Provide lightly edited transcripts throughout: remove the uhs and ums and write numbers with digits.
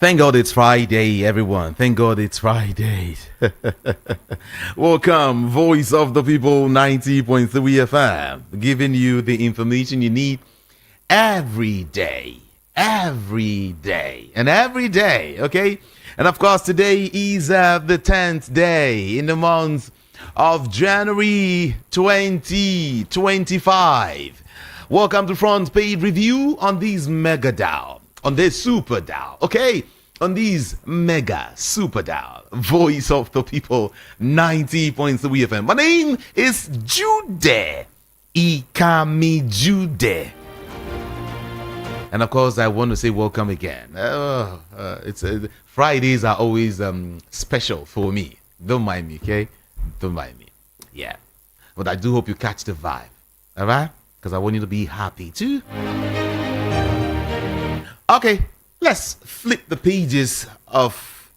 Thank God it's Friday, everyone. Thank God it's Friday. Welcome, Voice of the People 90.3 FM, giving you the information you need every day, and every day, okay? And of course, today is the 10th day in the month of January 2025. Welcome to Front Page Review on this mega dial. On this super dial, okay? On these mega super dial, Voice of the People 90.3 FM. My name is Jude Ikami Jude. And of course, I want to say welcome again. Fridays are always special for me. Don't mind me, okay? Don't mind me. Yeah. But I do hope you catch the vibe. All right? Because I want you to be happy too. Okay, let's flip the pages of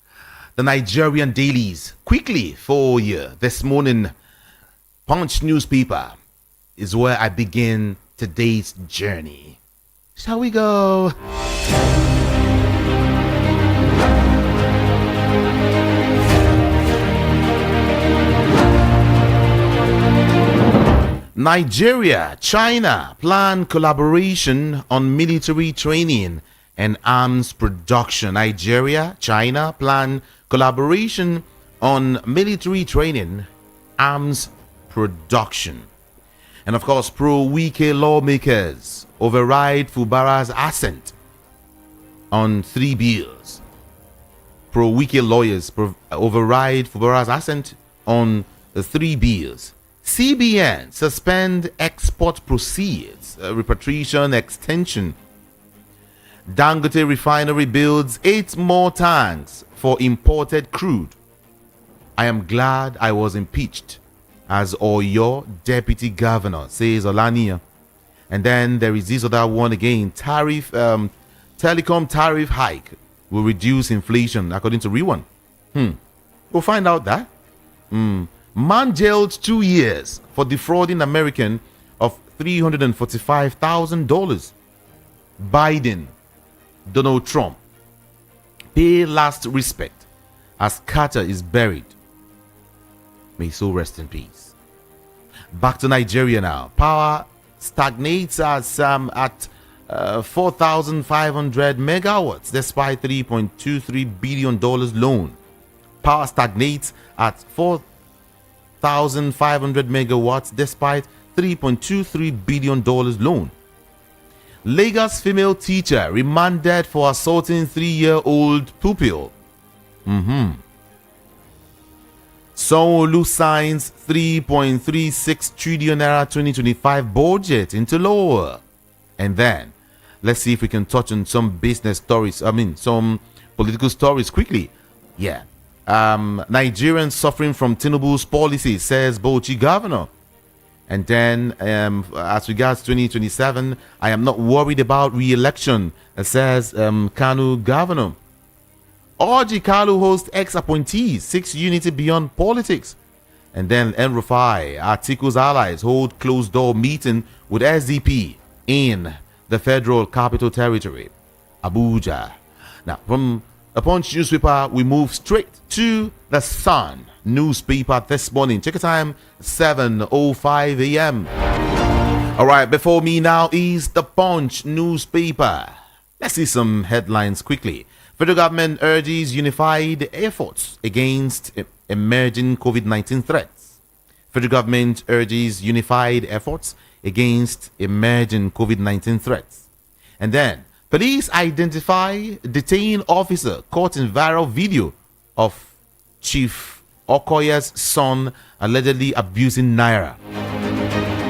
the Nigerian dailies quickly for you. This morning, Punch newspaper is where I begin today's journey. Shall we go? Nigeria, China plan collaboration on military training and arms production. Nigeria, China plan collaboration on military training, arms production. And of course, pro-Wike lawmakers override Fubara's assent on 3 bills. Pro-Wike lawyers override Fubara's assent on the 3 bills. CBN suspend export proceeds, repatriation extension. Dangote refinery builds 8 more tanks for imported crude. I am glad I was impeached as Oyo deputy governor, says Olania. And then there is this other one again. Telecom tariff hike will reduce inflation, according to Rewan. We'll find out that. Man jailed 2 years for defrauding American of $345,000. Biden, Donald Trump, pay last respect as Carter is buried. May so rest in peace. Back to Nigeria now. Power stagnates at 4,500 megawatts despite $3.23 billion loan. Power stagnates at 4,500 megawatts despite $3.23 billion loan. Lagos female teacher remanded for assaulting 3-year-old pupil. Sanwo-Olu signs 3.36 trillion naira 2025 budget into law. And then, let's see if we can touch on some business stories. Some political stories quickly. Yeah. Nigerians suffering from Tinubu's policy, says Bauchi governor. And then, as regards 2027, I am not worried about re-election, says Kanu governor. Orji Kalu hosts ex-appointees, 6 unity beyond politics. And then El-Rufai, Atiku's allies, hold closed-door meeting with SDP in the Federal Capital Territory, Abuja. Now, from the Punch newspaper, we move straight to the Sun newspaper this morning. Check the time, 7:05 a.m. All right, before me now is the Punch newspaper. Let's see some headlines quickly. Federal government urges unified efforts against emerging COVID-19 threats. Federal government urges unified efforts against emerging COVID-19 threats. And then, police identify detained officer caught in viral video of Chief Okoya's son allegedly abusing Naira.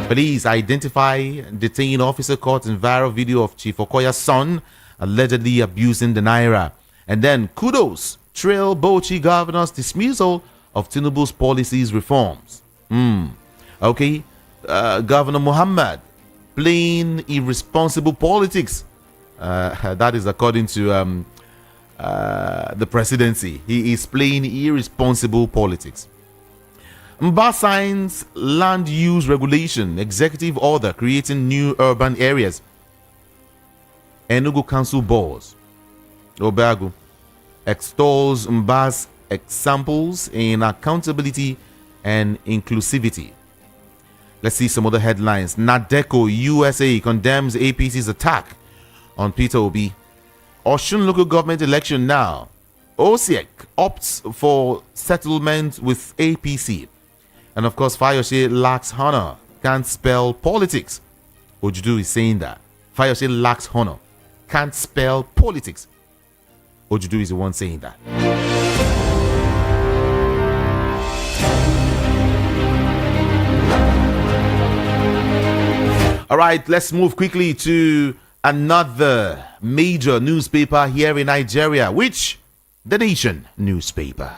Police identify detained officer caught in viral video of Chief Okoya's son allegedly abusing the Naira. And then kudos trail Bauchi governor's dismissal of Tinubu's policies reforms. Okay. Governor Muhammad playing irresponsible politics. That is according to the presidency. He is playing irresponsible politics. Mba signs land use regulation, executive order creating new urban areas. Enugu Council boards. Obagu. extols Mba's examples in accountability and inclusivity. Let's see some other headlines. Nadeco USA condemns APC's attack on Peter Obi. Osun local government election now. OSEC opts for settlement with APC. And of course, Fayose lacks honor. Can't spell politics. Ojudu is saying that. Fayose lacks honor. Can't spell politics. Ojudu is the one saying that. All right, let's move quickly to another major newspaper here in Nigeria, which The Nation newspaper.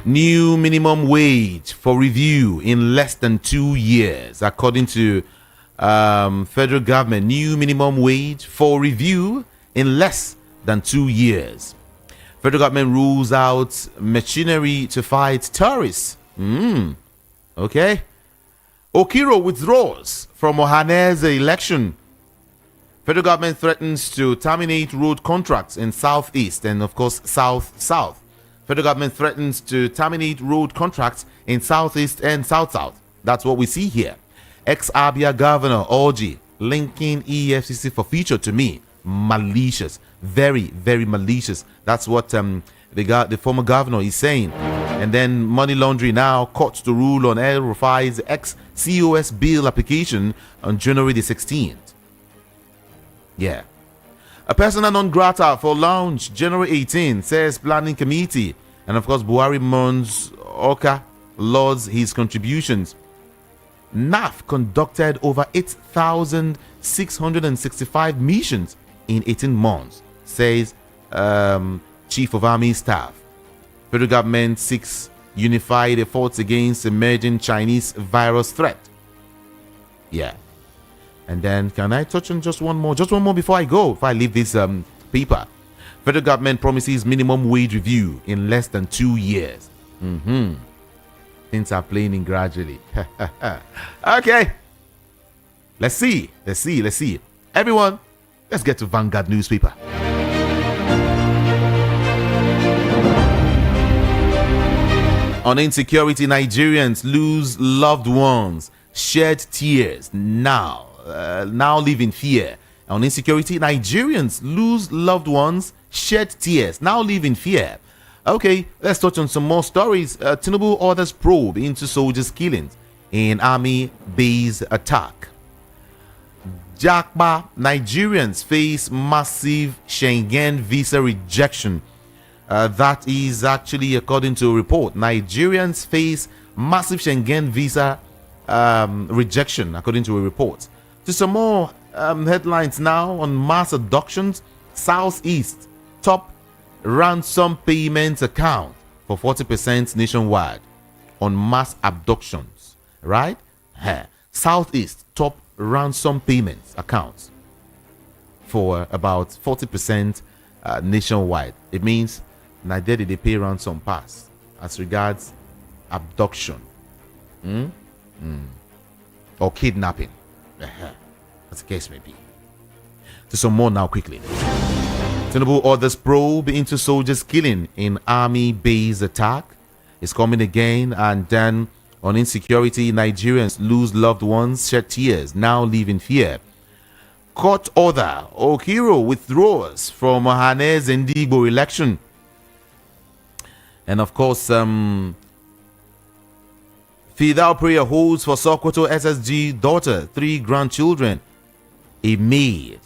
New minimum wage for review in less than 2 years, according to federal government. New minimum wage for review in less than 2 years. Federal government rules out machinery to fight terrorists. Okay. Okiro withdraws from Ohaneze election. Federal government threatens to terminate road contracts in Southeast and, of course, South-South. Federal government threatens to terminate road contracts in Southeast and South-South. That's what we see here. Ex-Abia Governor Orji linking EFCC for future to me. Malicious. Very, very malicious. That's what the former governor is saying. And then money laundering now. Courts to rule on El Rufai's ex-COS bill application on January the 16th. Yeah. A persona non grata for launch January 18, says planning committee. And of course, Buhari mourns Oka, lauds his contributions. NAF conducted over 8,665 missions in 18 months, says Chief of Army Staff. Federal government seeks unified efforts against emerging Chinese virus threat. Yeah. And then, can I touch on just one more before I go, if I leave this paper? Federal government promises minimum wage review in less than 2 years. Things are playing gradually. Okay. Let's see. Everyone, let's get to Vanguard newspaper. On insecurity, Nigerians lose loved ones, shed tears, now live in fear. On insecurity, Nigerians lose loved ones, shed tears, now live in fear. Okay, let's touch on some more stories. Tinubu orders probe into soldiers' killings in army base attack. Jakba, Nigerians face massive Schengen visa rejection. That is actually according to a report. Nigerians face massive Schengen visa rejection, according to a report. To some more headlines now on mass abductions. Southeast top ransom payments account for 40% nationwide on mass abductions. Right? Southeast top ransom payments accounts for about 40% nationwide. It means Nigeria, they pay ransom pass as regards abduction or kidnapping, as the case may be. To some more now quickly. Tinubu orders probe into soldiers' killing in army base attack. It's coming again. And then on insecurity, Nigerians lose loved ones, shed tears, now live in fear. Court order, Okiro withdraws from Ohaneze and Igboho election. And of course, Fidel prayer holds for Sokoto SSG daughter, 3 grandchildren, a maid.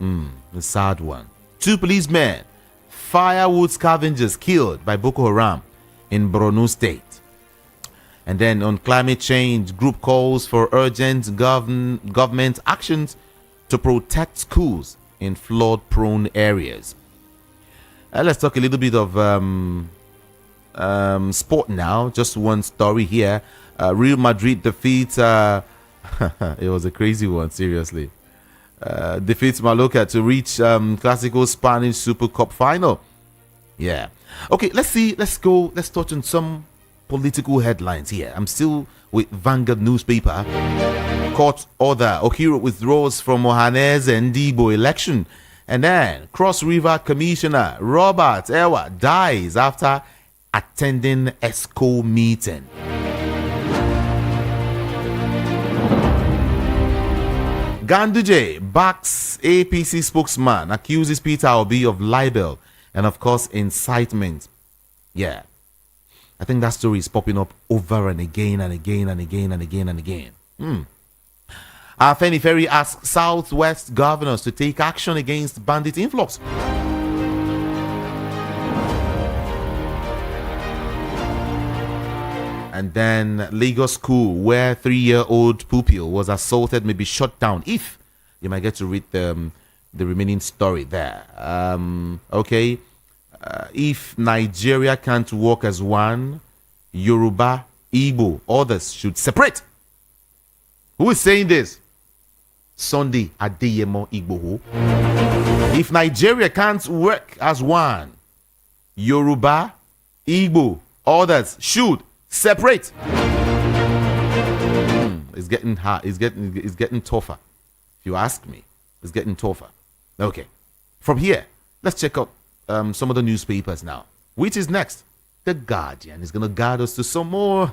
A sad one. 2 policemen, firewood scavengers killed by Boko Haram in Borno State. And then on climate change, group calls for urgent government actions to protect schools in flood-prone areas. Let's talk a little bit of sport now. Just one story here. Real Madrid defeats it was a crazy one, seriously. Defeats Mallorca to reach Classical Spanish Super Cup final. Yeah. Okay, let's touch on some political headlines here. I'm still with Vanguard newspaper. Court order. Okiro withdraws from Ohaneze and Igboho election. And then Cross River Commissioner Robert Ewa dies after attending ESCO meeting. Ganduje backs APC spokesman, accuses Peter Obi of libel and of course incitement. Yeah, I think that story is popping up over and again and again and again and again and again. Afeni Ferry asks Southwest governors to take action against bandit influx. And then Lagos school where 3-year-old pupil was assaulted may be shut down. If you might get to read the remaining story there. Okay. If Nigeria can't work as one, Yoruba, Igbo, others should separate. Who is saying this? Sunday Adeyemo Igboho. If Nigeria can't work as one, Yoruba, Igbo, others should separate. It's getting hard. It's getting tougher. If you ask me, it's getting tougher. Okay. From here, let's check out some of the newspapers now. Which is next? The Guardian is going to guide us to some more.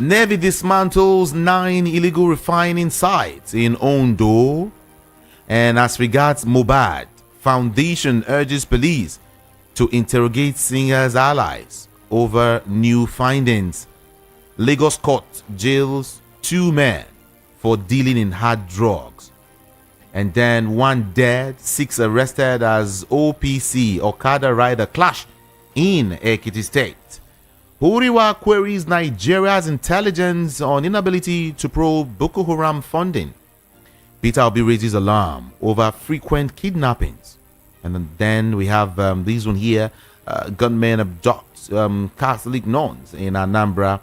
Navy dismantles 9 illegal refining sites in Ondo. And as regards Mohbad, Foundation urges police to interrogate singer's allies over new findings. Lagos court jails 2 men for dealing in hard drugs. And then 1 dead, 6 arrested as OPC Okada rider clash in Ekiti State. Huriwa queries Nigeria's intelligence on inability to probe Boko Haram funding. Peter Obi raises alarm over frequent kidnappings. And then we have this one here. Gunmen abduct Catholic nuns in Anambra.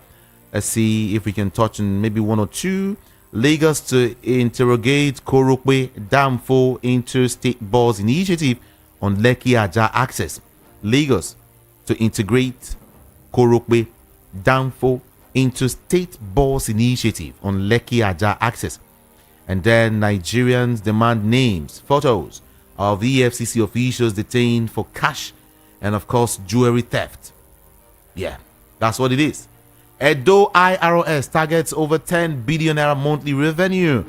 Let's see if we can touch on maybe 1 or 2. Lagos to interrogate Korokwe Damfo Interstate Bus Initiative on Lekki Aja access. Lagos to integrate Korokwe Damfo Interstate Bus Initiative on Lekki Aja access. And then Nigerians demand names, photos of EFCC officials detained for cash and of course jewelry theft. Yeah, that's what it is. Edo IRS targets over 10 billion naira monthly revenue.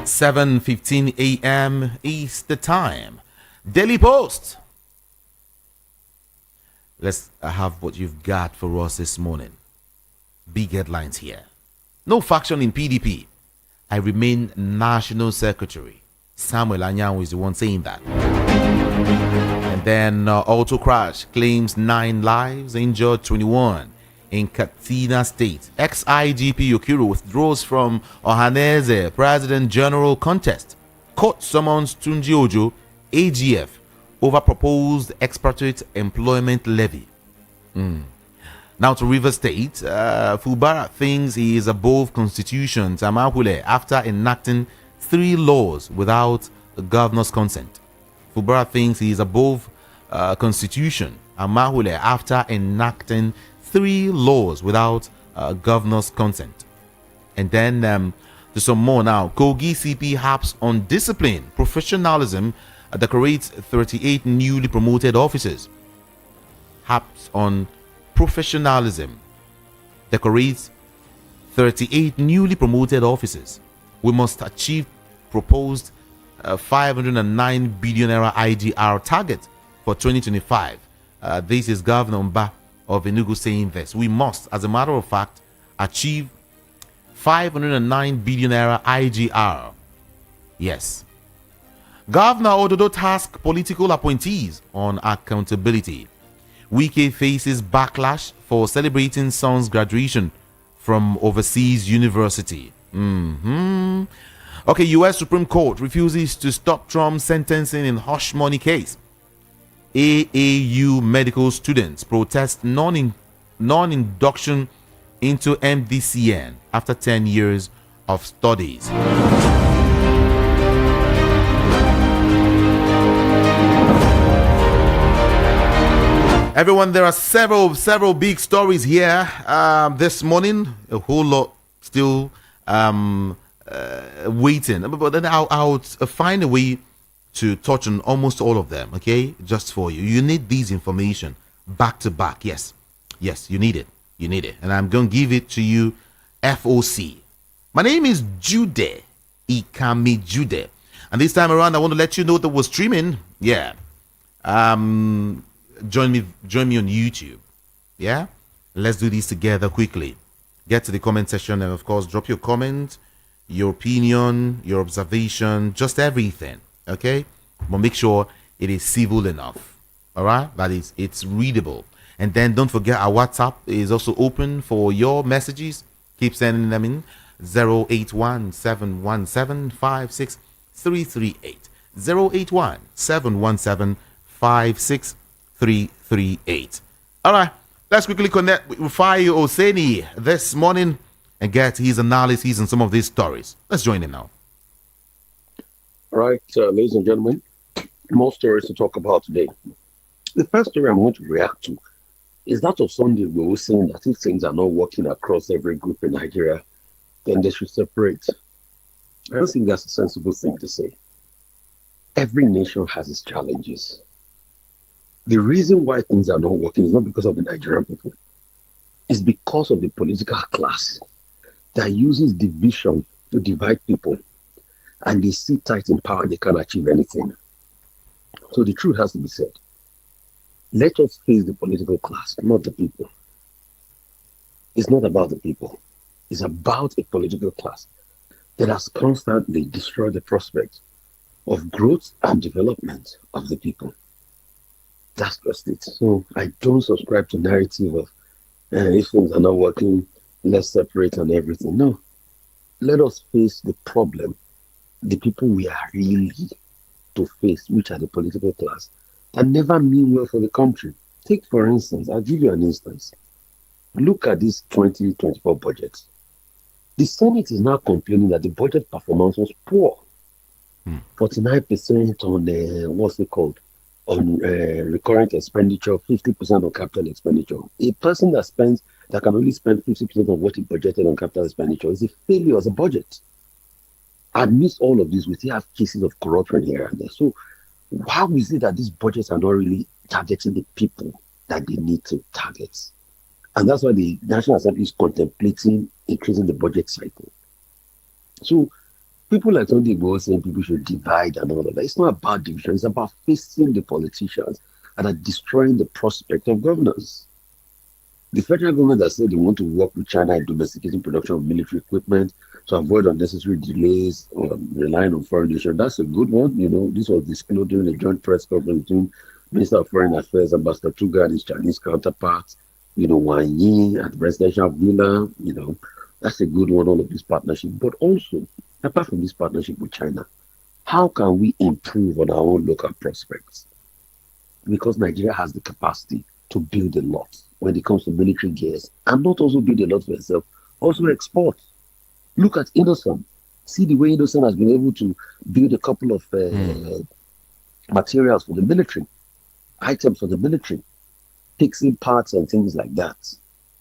7:15 a.m. is the time. Daily Post. Let's have what you've got for us this morning. Big headlines here. No faction in PDP. I remain National Secretary. Samuel Anyanwu is the one saying that. And then auto crash claims 9 lives, injured 21 in Katsina State. Ex-IGP Okiro withdraws from Ohaneze President General contest. Court summons Tunji Ojo, AGF, over proposed expatriate employment levy. Now to River State. Fubara thinks he is above Constitution Tamahule after enacting 3 laws without the governor's consent. Fubara thinks he is above Constitution Amahule after enacting 3 laws without governor's consent. And then to some more now. Kogi CP harps on discipline, professionalism, decorates 38 newly promoted officers. Harps on professionalism, decorates 38 newly promoted officers. We must achieve proposed 509 billion naira IGR target for 2025. This is Governor Mba of Enugu saying this. We must, as a matter of fact, achieve 509 billion naira IGR. Yes. Governor Ododo task political appointees on accountability. Wike faces backlash for celebrating son's graduation from overseas university. Okay, U.S. Supreme Court refuses to stop Trump's sentencing in hush money case. AAU medical students protest non-induction into MDCN after 10 years of studies. Everyone, there are several big stories here this morning. A whole lot still waiting, but then I'll find a way to touch on almost all of them. Okay, just for you. You need these information back to back. Yes, you need it. You need it, and I'm going to give it to you. FOC. My name is Jude Ikami Jude, and this time around, I want to let you know that we're streaming. Yeah. Join me on YouTube. Yeah, let's do this together quickly. Get to the comment section and of course drop your comment, your opinion, your observation, just everything. Okay, but make sure it is civil enough. All right, that is, it's readable. And then don't forget our WhatsApp is also open for your messages. Keep sending them in 081-717-56338. 081-717-56338. All right, let's quickly connect with Rufai Oseni this morning and get his analysis on some of these stories. Let's join him now. All right, ladies and gentlemen, more stories to talk about today. The first story I'm going to react to is that of Sunday Igboho saying that if things are not working across every group in Nigeria, then they should separate. I don't think that's a sensible thing to say. Every nation has its challenges. The reason why things are not working is not because of the Nigerian people. It's because of the political class that uses division to divide people, and they sit tight in power, they can't achieve anything. So the truth has to be said. Let us face the political class, not the people. It's not about the people. It's about a political class that has constantly destroyed the prospect of growth and development of the people. That's just it. So I don't subscribe to narrative of if things are not working, let's separate and everything. No. Let us face the problem, the people we are really to face, which are the political class, and never mean well for the country. Take, for instance, I'll give you an instance. Look at this 2024 budget. The Senate is now complaining that the budget performance was poor. 49% on what's it called? On recurrent expenditure, 50% on capital expenditure. A person that can only spend 50% of what he budgeted on capital expenditure is a failure as a budget. Amidst all of this, we still have cases of corruption here and there. So how is it that these budgets are not really targeting the people that they need to target? And that's why the National Assembly is contemplating increasing the budget cycle. So people like Sunday Igboho saying people should divide and all of that. It's not about division. It's about facing the politicians that are destroying the prospect of governance. The federal government has said they want to work with China in domesticating production of military equipment to avoid unnecessary delays relying on foreign nations. That's a good one. You know, this was disclosed during a joint press conference between Minister of Foreign Affairs, Ambassador Tuga, and his Chinese counterparts, Wang Yi at the presidential villa. That's a good one, all of this partnership. But also, apart from this partnership with China, how can we improve on our own local prospects? Because Nigeria has the capacity to build a lot when it comes to military gears, and not also build a lot for itself, also export. Look at Innocent. See the way Innocent has been able to build a couple of materials for the military, items for the military, fixing parts and things like that.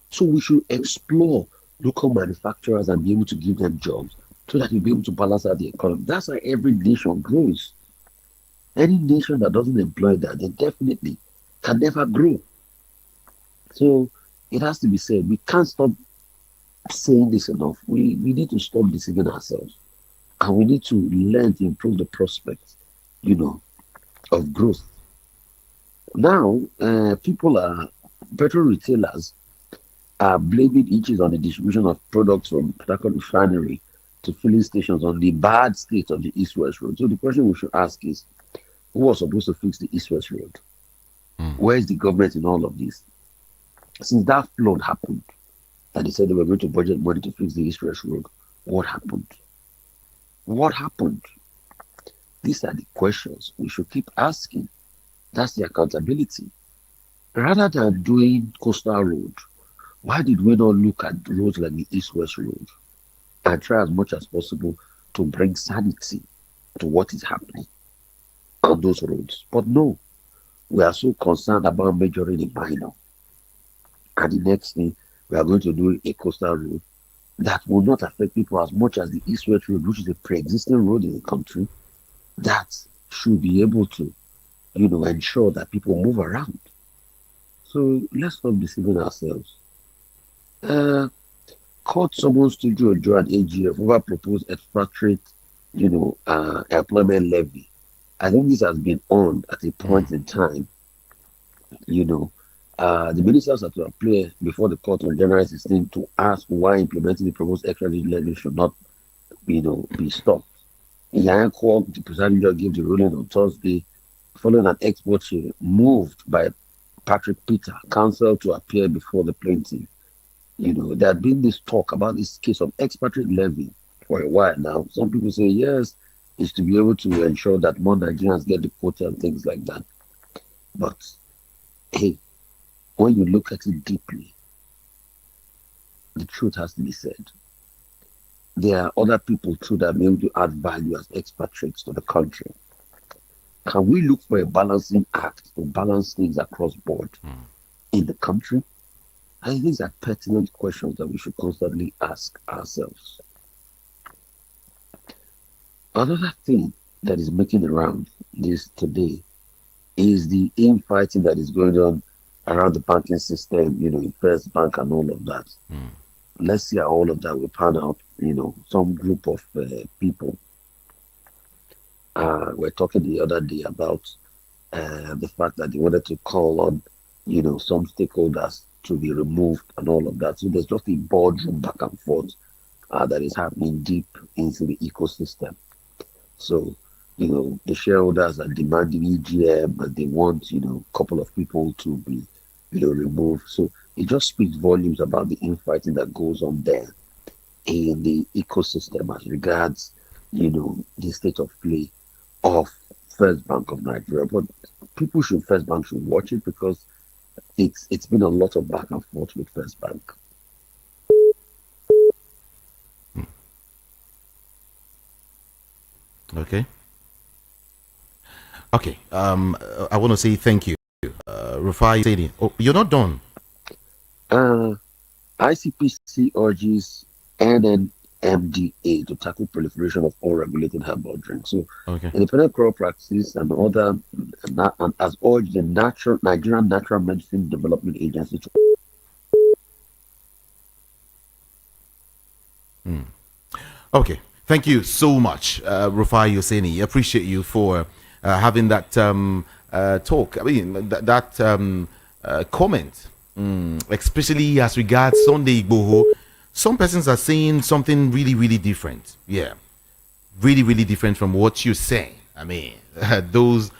So we should explore local manufacturers and be able to give them jobs so that we'll be able to balance out the economy. That's how every nation grows. Any nation that doesn't employ that, they definitely can never grow. So it has to be said, we can't stop saying this enough. We need to stop deceiving ourselves. And we need to learn to improve the prospects, of growth. Now, petrol retailers are blaming issues on the distribution of products from Port refinery to filling stations on the bad state of the East-West Road. So the question we should ask is, who was supposed to fix the East-West Road? Where is the government in all of this? Since that flood happened, and they said they were going to budget money to fix the East-West Road, what happened? What happened? These are the questions we should keep asking. That's the accountability. Rather than doing coastal road, why did we not look at roads like the East-West Road and try as much as possible to bring sanity to what is happening on those roads? But no, We are so concerned about majoring the minor. And the next thing, we are going to do a coastal road that will not affect people as much as the East-West Road, which is a pre-existing road in the country, that should be able to, ensure that people move around. So let's not be deceiving ourselves. Uh, Court summons to Joe and AGF over proposed expatriate, employment levy. I think this has been on at a point in time. You know, the ministers are to appear before the court on January 16 to ask why implementing the proposed extradition levy should not, be stopped. In Yaya Court, the presiding judge gave the ruling on Thursday, following an expert moved by Patrick Peter, counsel to appear before the plaintiff. There had been this talk about this case of expatriate levy for a while now. Some people say yes, it's to be able to ensure that more Nigerians get the quota and things like that. But hey, when you look at it deeply, the truth has to be said. There are other people too that may able to add value as expatriates to the country. Can we look for a balancing act to balance things across board in the country? I think these are pertinent questions that we should constantly ask ourselves. Another thing that is making the round this today is the infighting that is going on around the banking system, in First Bank and all of that. Let's see how all of that will pan out. Some group of people were talking the other day about the fact that they wanted to call on, some stakeholders to be removed and all of that. So there's just a boardroom back and forth that is happening deep into the ecosystem. So, the shareholders are demanding EGM and they want, a couple of people to be, removed. So it just speaks volumes about the infighting that goes on there in the ecosystem as regards, the state of play of First Bank of Nigeria. But First Bank should watch it because it's been a lot of back and forth with First Bank. Okay. I want to say thank you, Rufai Sadi. Oh, you're not done. ICPC urges NNMDA to tackle proliferation of unregulated herbal drinks. So, independent crop practices and other, and has urged the Nigerian Natural Medicine Development Agency to. Okay, thank you so much, Rufai Yoseni. Appreciate you for having that talk. I mean, that comment, especially as regards Sunday Igboho. Some persons are saying something really, really different. Yeah, really, really different from what you're saying. I mean, IPOB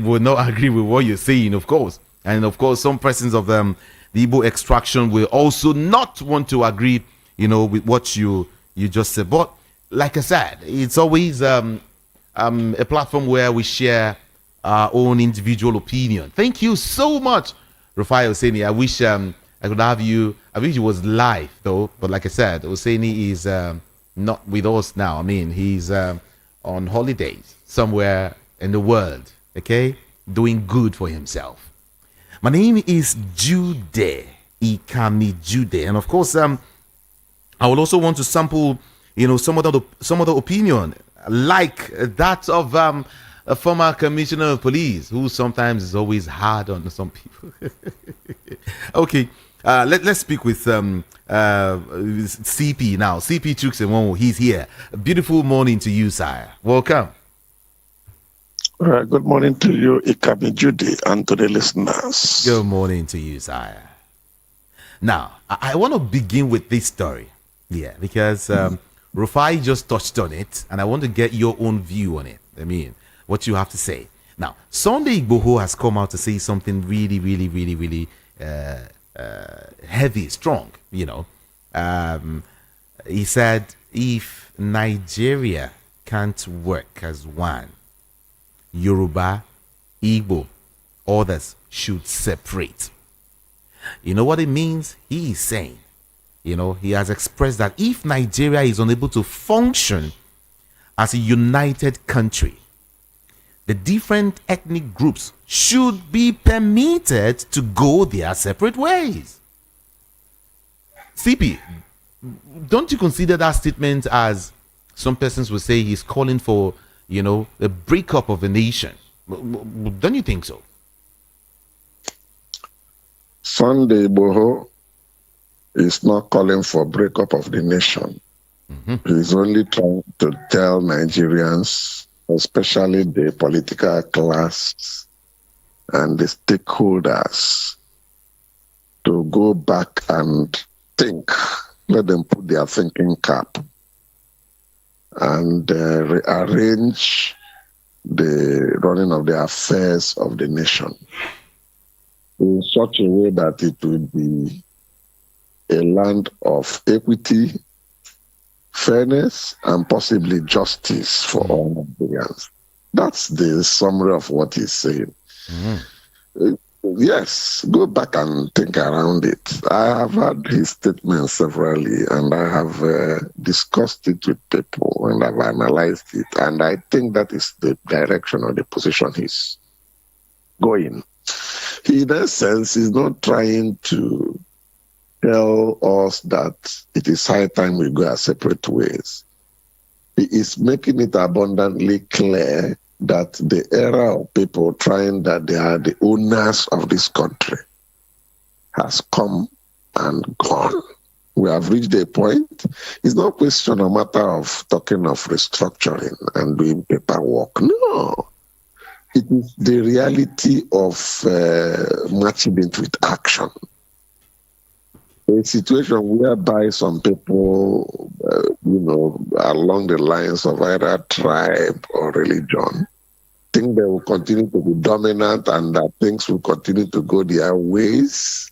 will not agree with what you're saying, of course. And of course, some persons of the Igbo extraction will also not want to agree, with what you just said. But like I said, it's always a platform where we share our own individual opinion. Thank you so much, Rufai Oseni. I wish I could have you. I wish it was live though. But like I said, Oseni is not with us now. I mean, he's on holidays somewhere in the world. Okay, doing good for himself. My name is Jude Ikami Jude, and of course, I would also want to sample, some of the opinion, like that of a former commissioner of police, who sometimes is always hard on some people. Okay, let's speak with CP now. CP Chuksemonwo, he's here. A beautiful morning to you, sire. Welcome. All right, good morning to you, Ikami Judy, and to the listeners. Good morning to you, sire. Now, I want to begin with this story. Yeah, because Rufai just touched on it, and I want to get your own view on it. I mean, what you have to say. Now, Sunday Igboho has come out to say something really, really, really, really heavy, strong. He said, if Nigeria can't work as one, Yoruba, Igbo, others should separate. You know what it means? He is saying, he has expressed that if Nigeria is unable to function as a united country, the different ethnic groups should be permitted to go their separate ways. CP, don't you consider that statement as some persons will say he's calling for, a breakup of a nation? Don't you think so? Sunday Igboho is not calling for breakup of the nation. He's only trying to tell Nigerians, especially the political class and the stakeholders, to go back and think. Let them put their thinking cap and rearrange the running of the affairs of the nation in such a way that it will be a land of equity, fairness, and possibly justice for all Nigerians. That's the summary of what he's saying. Yes, go back and think around it. I have heard his statements severally, and I have discussed it with people, and I've analyzed it, and I think that is the direction or the position he's going. He, in essence, is not trying to tell us that it is high time we go our separate ways. He is making it abundantly clear that the era of people trying that they are the owners of this country has come and gone. We have reached a point. It's not a question, a matter of talking of restructuring and doing paperwork. No. It is the reality of matching it with action. A situation whereby some people, along the lines of either tribe or religion, think they will continue to be dominant and that things will continue to go their ways,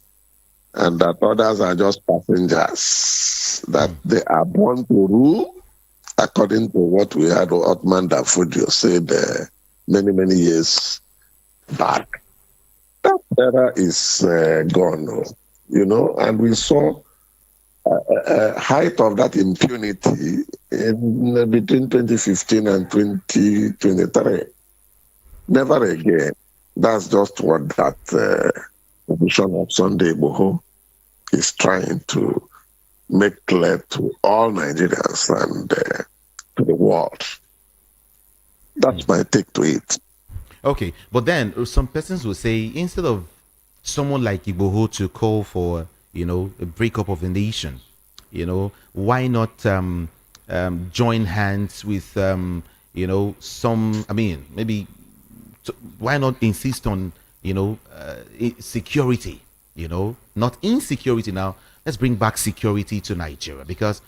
and that others are just passengers, that they are born to rule, according to what we had Otman Dafodio said many, many years back. That era is gone. And we saw a height of that impunity in between 2015 and 2023. Never again. That's just what that position of Sunday Igboho is trying to make clear to all Nigerians and to the world. That's my take to it. Okay, but then some persons will say, instead of someone like Igboho to call for, a breakup of the nation, why not join hands with, why not insist on, security, not insecurity now. Let's bring back security to Nigeria, because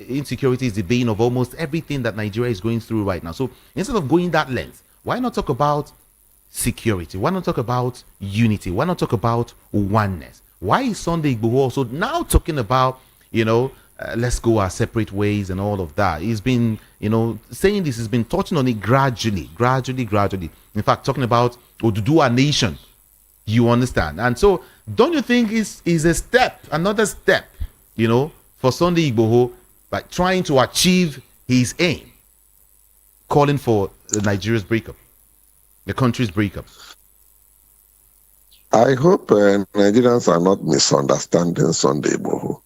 insecurity is the bane of almost everything that Nigeria is going through right now. So instead of going that length, why not talk about security? Why not talk about unity? Why not talk about oneness? Why is Sunday Igboho also now talking about, let's go our separate ways and all of that? He's been, saying this, has been touching on it gradually. In fact, talking about Oduduwa nation. You understand? And so, don't you think is a step, another step, for Sunday Igboho, by trying to achieve his aim, calling for Nigeria's breakup, the country's breakup? I hope Nigerians are not misunderstanding Sunday Igboho.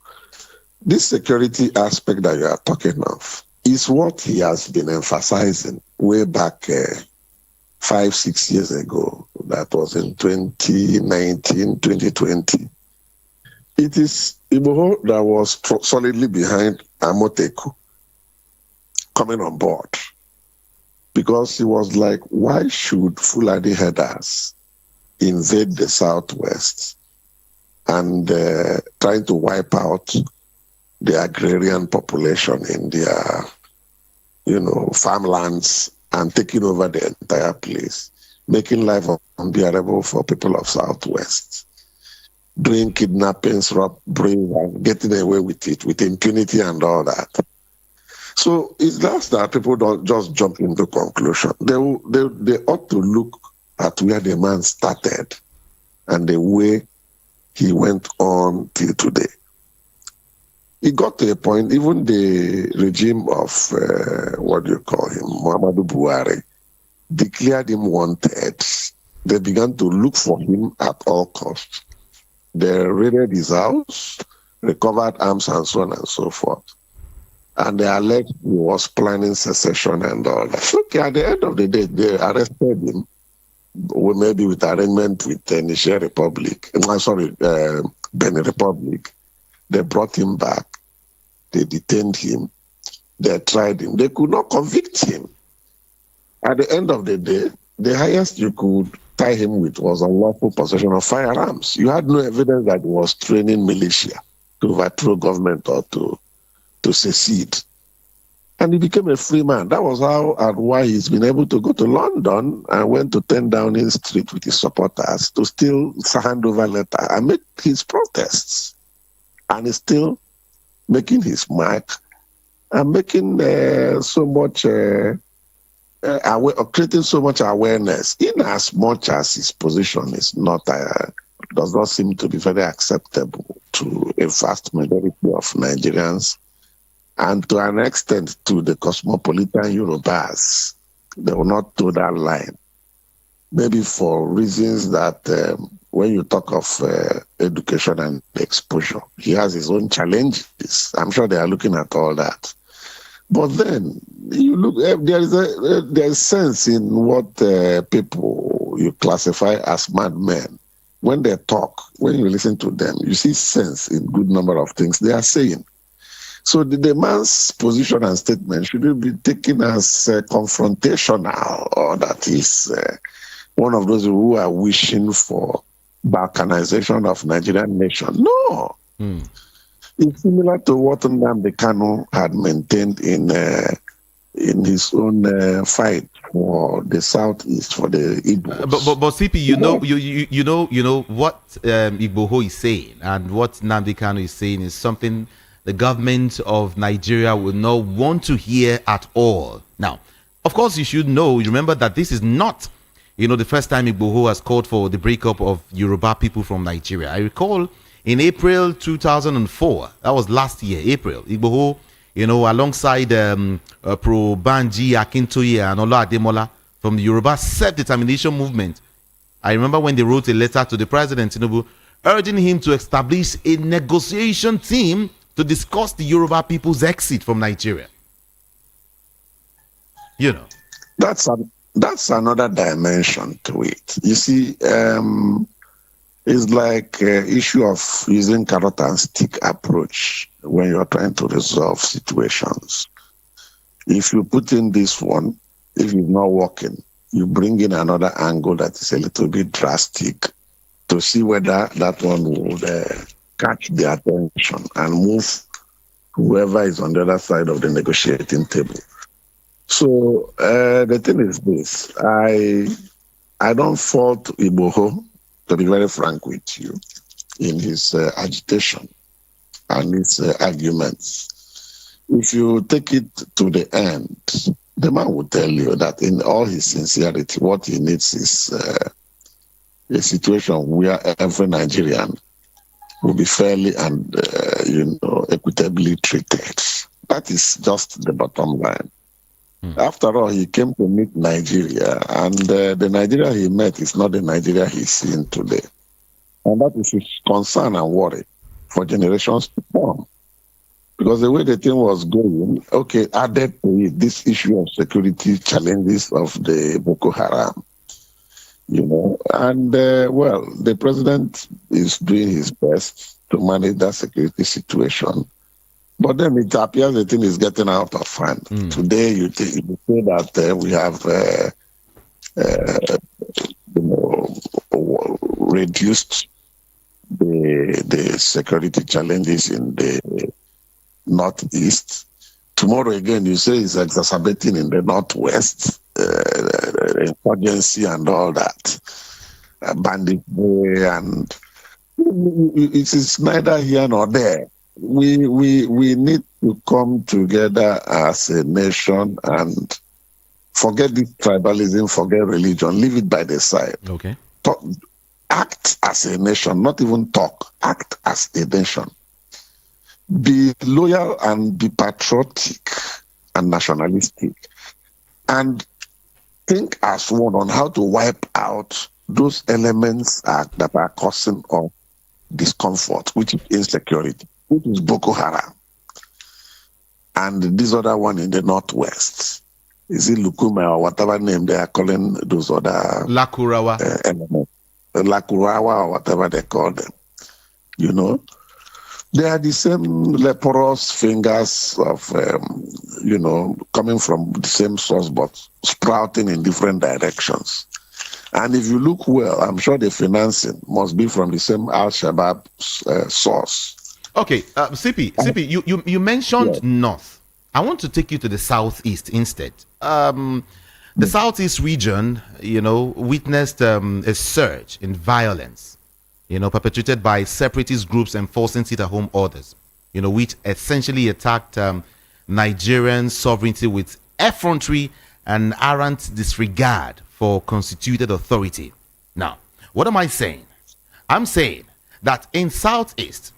This security aspect that you are talking of is what he has been emphasizing way back 5-6 years ago. That was in 2019, 2020. It is Igboho that was solidly behind Amoteku coming on board, because he was like, why should Fulani herders invade the Southwest and trying to wipe out the agrarian population in their, farmlands and taking over the entire place, making life unbearable for people of Southwest, doing kidnappings, robbery, and getting away with it with impunity and all that. So it's just that people don't just jump into conclusion. They ought to look at where the man started and the way he went on till today. It got to a point, even the regime of, Muhammadu Buhari, declared him wanted. They began to look for him at all costs. They raided his house, recovered arms and so on and so forth. And they alleged he was planning secession and all that. Okay, at the end of the day, they arrested him, maybe with arrangement with the Niger Republic, Benin Republic. They brought him back. They detained him. They tried him. They could not convict him. At the end of the day, the highest you could tie him with was unlawful possession of firearms. You had no evidence that he was training militia to overthrow government or to secede. And he became a free man. That was how and why he's been able to go to London and went to 10 Downing Street with his supporters to still hand over letter and make his protests. And he's still making his mark and making so much creating so much awareness, in as much as his position is not does not seem to be very acceptable to a vast majority of Nigerians, and to an extent to the cosmopolitan Yorubas. They will not toe that line. Maybe for reasons that when you talk of education and exposure, he has his own challenges. I'm sure they are looking at all that. But then you look, there is sense in what people you classify as madmen. When they talk, when you listen to them, you see sense in good number of things they are saying. So the man's position and statement shouldn't be taken as confrontational, or that is one of those who are wishing for balkanization of Nigerian nation. No. It's similar to what Nnamdi Kanu had maintained in his own fight for the southeast, for the Igbos. But CP, you know what Igboho is saying, and what Nnamdi Kanu is saying is something the government of Nigeria will not want to hear at all. Now, of course, you remember that this is not, the first time Igboho has called for the breakup of Yoruba people from Nigeria. I recall in April 2004, that was last year, April, Igboho, alongside Pro Banji Akintoye and Olo Ademola from the Yoruba self-determination movement. I remember when they wrote a letter to the president, Tinubu, urging him to establish a negotiation team to discuss the Yoruba people's exit from Nigeria. That's another dimension to it. You see, it's like issue of using carrot and stick approach when you're trying to resolve situations. If you put in this one, if it's not working, you bring in another angle that is a little bit drastic to see whether that one would catch the attention and move whoever is on the other side of the negotiating table. So the thing is this, I don't fault Igboho, to be very frank with you, in his agitation and his arguments. If you take it to the end, the man will tell you that in all his sincerity, what he needs is a situation where every Nigerian will be fairly and equitably treated. That is just the bottom line. After all, he came to meet Nigeria, and the Nigeria he met is not the Nigeria he's seeing today. And that is his concern and worry for generations to come. Because the way the thing was going, added to it this issue of security challenges of the Boko Haram, and the president is doing his best to manage that security situation. But then it appears the thing is getting out of hand. Today, you say that we have reduced the security challenges in the northeast. Tomorrow again, you say it's exacerbating in the northwest, insurgency and all that, banditry, and it is neither here nor there. We need to come together as a nation and forget this tribalism, forget religion, leave it by the side. Okay. Act as a nation, not even talk. Act as a nation. Be loyal and be patriotic and nationalistic. And think as one on how to wipe out those elements that are causing of discomfort, which is insecurity, which is Boko Haram, and this other one in the northwest. Is it Lukuma or whatever name they are calling those other Lakurawa. elements? Lakurawa or whatever they call them. You know, they are the same leprous fingers of, coming from the same source, but sprouting in different directions. And if you look well, I'm sure the financing must be from the same Al-Shabaab source. Okay, CP, you mentioned north. I want to take you to the southeast instead. The southeast region, witnessed a surge in violence, perpetrated by separatist groups enforcing sit-at-home orders, which essentially attacked Nigerian sovereignty with effrontery and arrant disregard for constituted authority. Now, what am I saying? I'm saying that in southeast,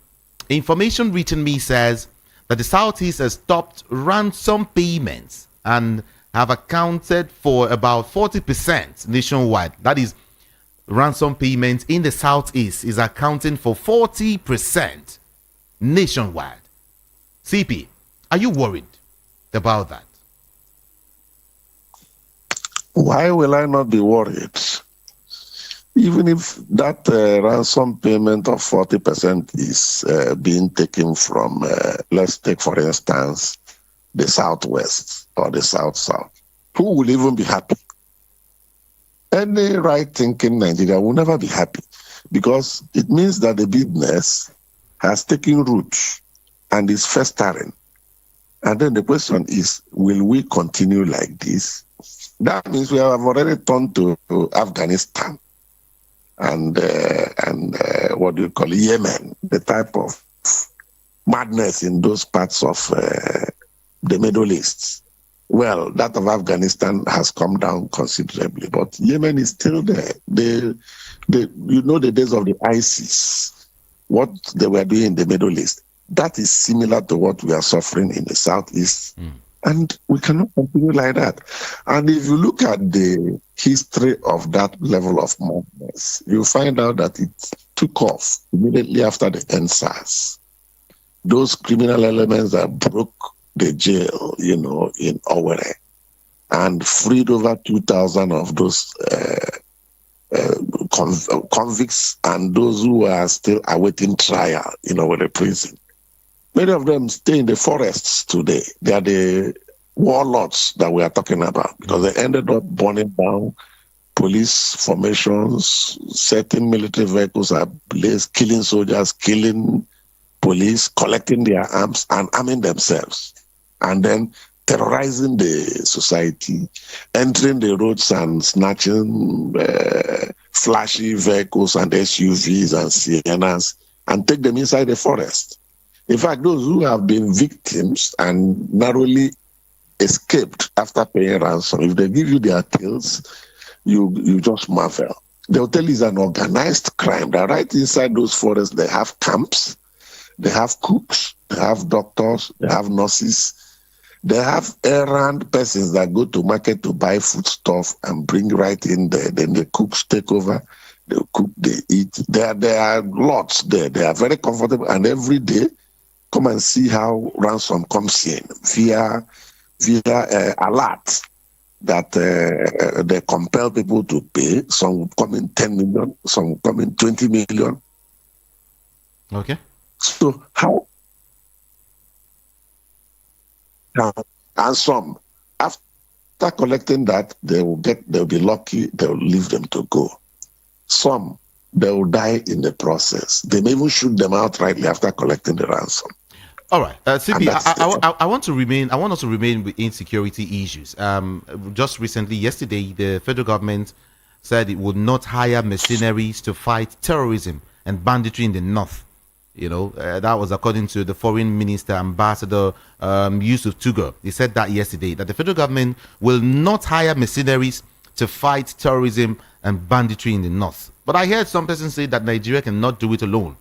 information reaching me says that the southeast has stopped ransom payments and have accounted for about 40% nationwide. That is, ransom payments in the southeast is accounting for 40% nationwide. CP, are you worried about that? Why will I not be worried? Even if that ransom payment of 40% is being taken from, let's take for instance, the southwest or the south-south, who will even be happy? Any right-thinking Nigeria will never be happy, because it means that the business has taken root and is festering. And then the question is, will we continue like this? That means we have already turned to Afghanistan and what do you call it, Yemen, the type of madness in those parts of the Middle East. Well, that of Afghanistan has come down considerably, but Yemen is still there. The days of the ISIS, what they were doing in the Middle East, that is similar to what we are suffering in the Southeast. And we cannot continue like that. And if you look at the history of that level of madness, you find out that it took off immediately after the NSAS. Those criminal elements that broke the jail, in Owerri, and freed over 2,000 of those convicts and those who are still awaiting trial in Owerri prison. Many of them stay in the forests today. They are the warlords that we are talking about, because they ended up burning down police formations, setting military vehicles ablaze, killing soldiers, killing police, collecting their arms and arming themselves, and then terrorizing the society, entering the roads and snatching flashy vehicles and SUVs and Siennas and take them inside the forest. In fact, those who have been victims and narrowly escaped after paying ransom, if they give you their tales, you just marvel. They'll tell you it's an organized crime. That right inside those forests, they have camps, they have cooks, they have doctors, they have nurses, they have errand persons that go to market to buy foodstuff and bring right in there. Then the cooks take over, they cook, they eat. There are lots there. They are very comfortable, and every day, come and see how ransom comes in via alert that they compel people to pay. Some will come in 10 million, some will come in 20 million. Okay. So how? And some, after collecting that, they'll be lucky, they'll leave them to go. Some, they will die in the process. They may even shoot them outrightly after collecting the ransom. All right, CP, I want us to remain with insecurity issues. Just recently, yesterday, the federal government said it would not hire mercenaries to fight terrorism and banditry in the north. That was according to the Foreign Minister, Ambassador Yusuf Tugar. He said that yesterday, that the federal government will not hire mercenaries to fight terrorism and banditry in the north. But I heard some persons say that Nigeria cannot do it alone.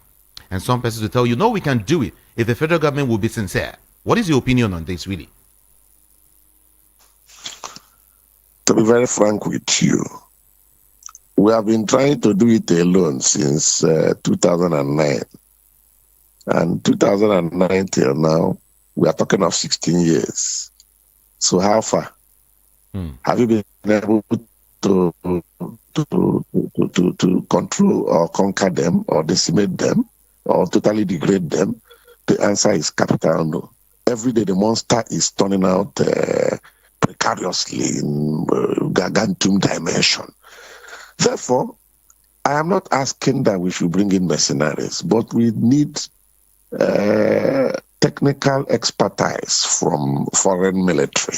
And some persons will tell you, no, we can do it if the federal government will be sincere. What is your opinion on this, really? To be very frank with you, we have been trying to do it alone since 2009. And 2009 till now, we are talking of 16 years. So how far? Have you been able to control or conquer them or decimate them or totally degrade them? The answer is capital no. Every day the monster is turning out precariously in gargantuan dimension. Therefore, I am not asking that we should bring in mercenaries, but we need technical expertise from foreign military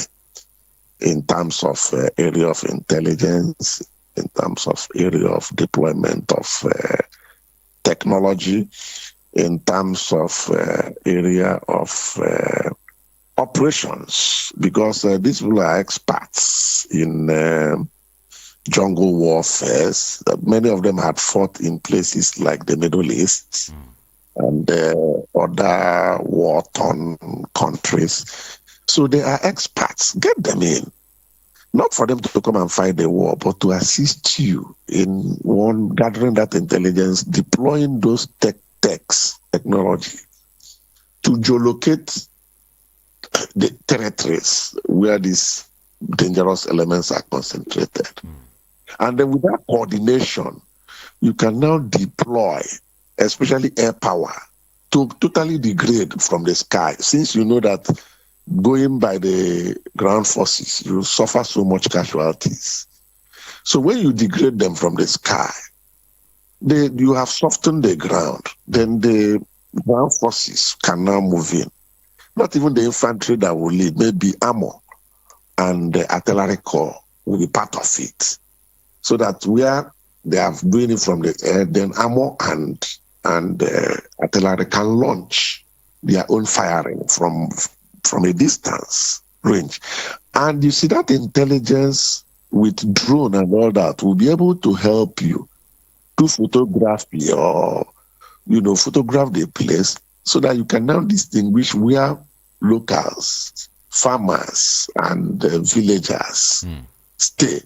in terms of area of intelligence, in terms of area of deployment of technology, in terms of area of operations, because these people are experts in jungle warfare. Many of them had fought in places like the Middle East and other war-torn countries. So they are experts. Get them in. Not for them to come and fight the war, but to assist you in one gathering that intelligence, deploying those technology to geolocate the territories where these dangerous elements are concentrated. And then with that coordination, you can now deploy, especially air power, to totally degrade from the sky. Since you know that going by the ground forces, you suffer so much casualties. So when you degrade them from the sky, you have softened the ground. Then the ground forces can now move in. Not even the infantry that will lead, maybe armor and the artillery corps will be part of it. So that where they are doing it from the air, then armor and artillery can launch their own firing from a distance range. And you see that intelligence with drone and all that will be able to help you to photograph photograph the place so that you can now distinguish where locals, farmers, and villagers stay,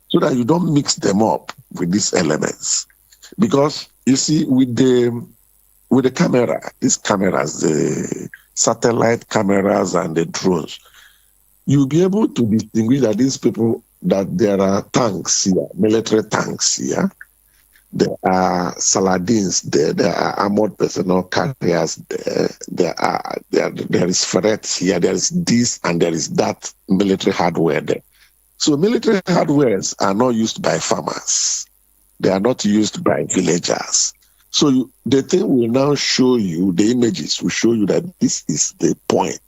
so that you don't mix them up with these elements. Because you see, with the camera, these cameras, the satellite cameras and the drones, you'll be able to distinguish that these people, that there are tanks here, military tanks here, there are Saladins there are armored personnel carriers there is ferrets here, there is this and there is that military hardware there. So military hardwares are not used by farmers. They are not used by villagers. So the thing will now show you, the images will show you that this is the point,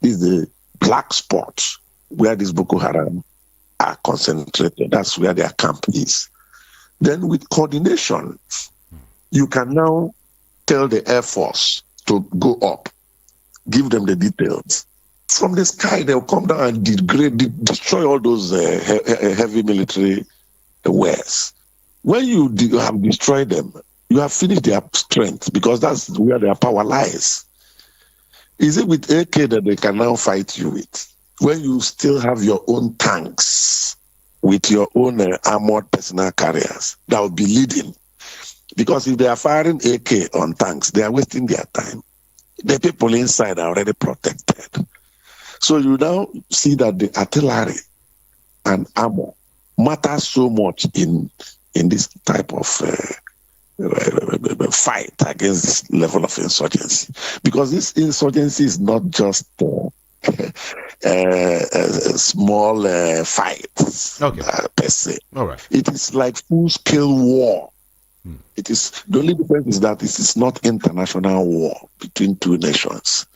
this is the black spot where this Boko Haram are concentrated. That's where their camp is. Then with coordination, you can now tell the Air Force to go up, give them the details. From the sky, they'll come down and destroy all those heavy military wares. When you have destroyed them, you have finished their strength, because that's where their power lies. Is it with AK that they can now fight you with? When you still have your own tanks, with your own armored personnel carriers that will be leading. Because if they are firing AK on tanks, they are wasting their time. The people inside are already protected. So you now see that the artillery and armor matter so much in this type of fight against this level of insurgency. Because this insurgency is not just small fights per se. All right. It is like full-scale war. It is, the only difference is that this is not international war between two nations.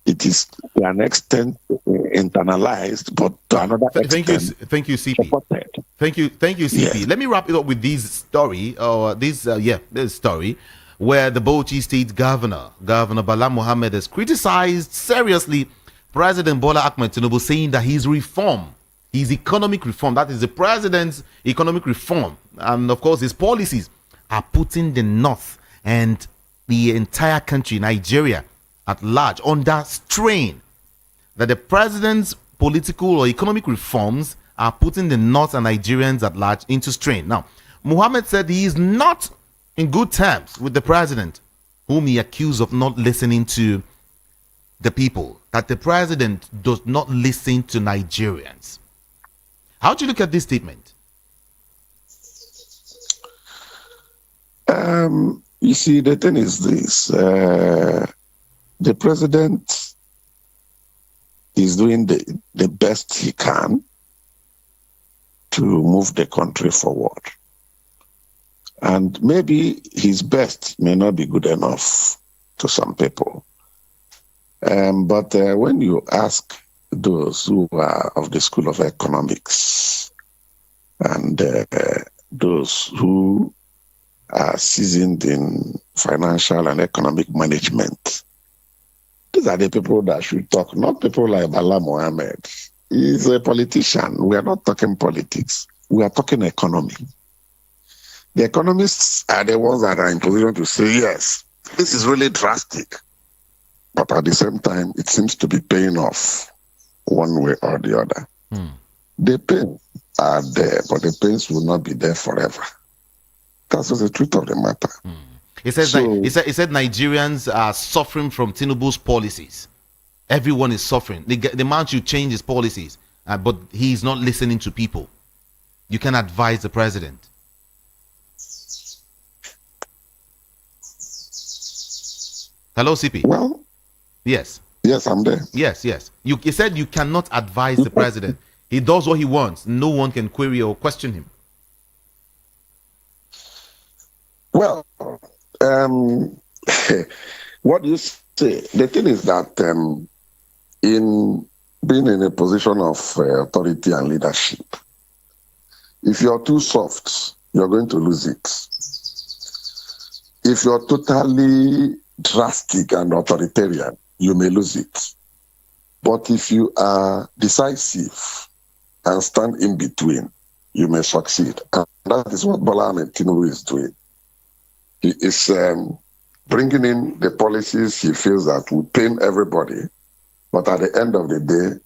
It is to an extent internalized, but to another extent. Thank you, CP. Supported. Thank you, CP. Yes. Let me wrap it up with this story, this story, where the Bauchi State Governor Bala Mohammed, has criticized seriously President Bola Ahmed Tinubu, saying that his economic reform, that is the president's economic reform, and of course his policies, are putting the North and the entire country, Nigeria at large, under strain. That the president's political or economic reforms are putting the North and Nigerians at large into strain. Now, Muhammad said he is not in good terms with the president, whom he accused of not listening to the people, that the president does not listen to Nigerians. How do you look at this statement? You see, the thing is this. The president is doing the best he can to move the country forward. And maybe his best may not be good enough to some people. But when you ask those who are of the School of Economics and those who are seasoned in financial and economic management, these are the people that should talk, not people like Bala Mohammed. He's a politician. We are not talking politics. We are talking economy. The economists are the ones that are in position to say, yes, this is really drastic. But at the same time, it seems to be paying off one way or the other. The pains are there, but the pains will not be there forever. That's the truth of the matter. He said Nigerians are suffering from Tinubu's policies. Everyone is suffering. The man should change his policies, but he is not listening to people. You can advise the president. Hello, CP. Well, yes. Yes, I'm there. Yes. You said you cannot advise the president. He does what he wants. No one can query or question him. Well, what do you say? The thing is that in being in a position of authority and leadership, if you're too soft, you're going to lose it. If you're totally drastic and authoritarian, you may lose it. But if you are decisive and stand in between, you may succeed. And that is what Bola Ahmed Tinubu is doing. He is bringing in the policies he feels that will pain everybody, but at the end of the day,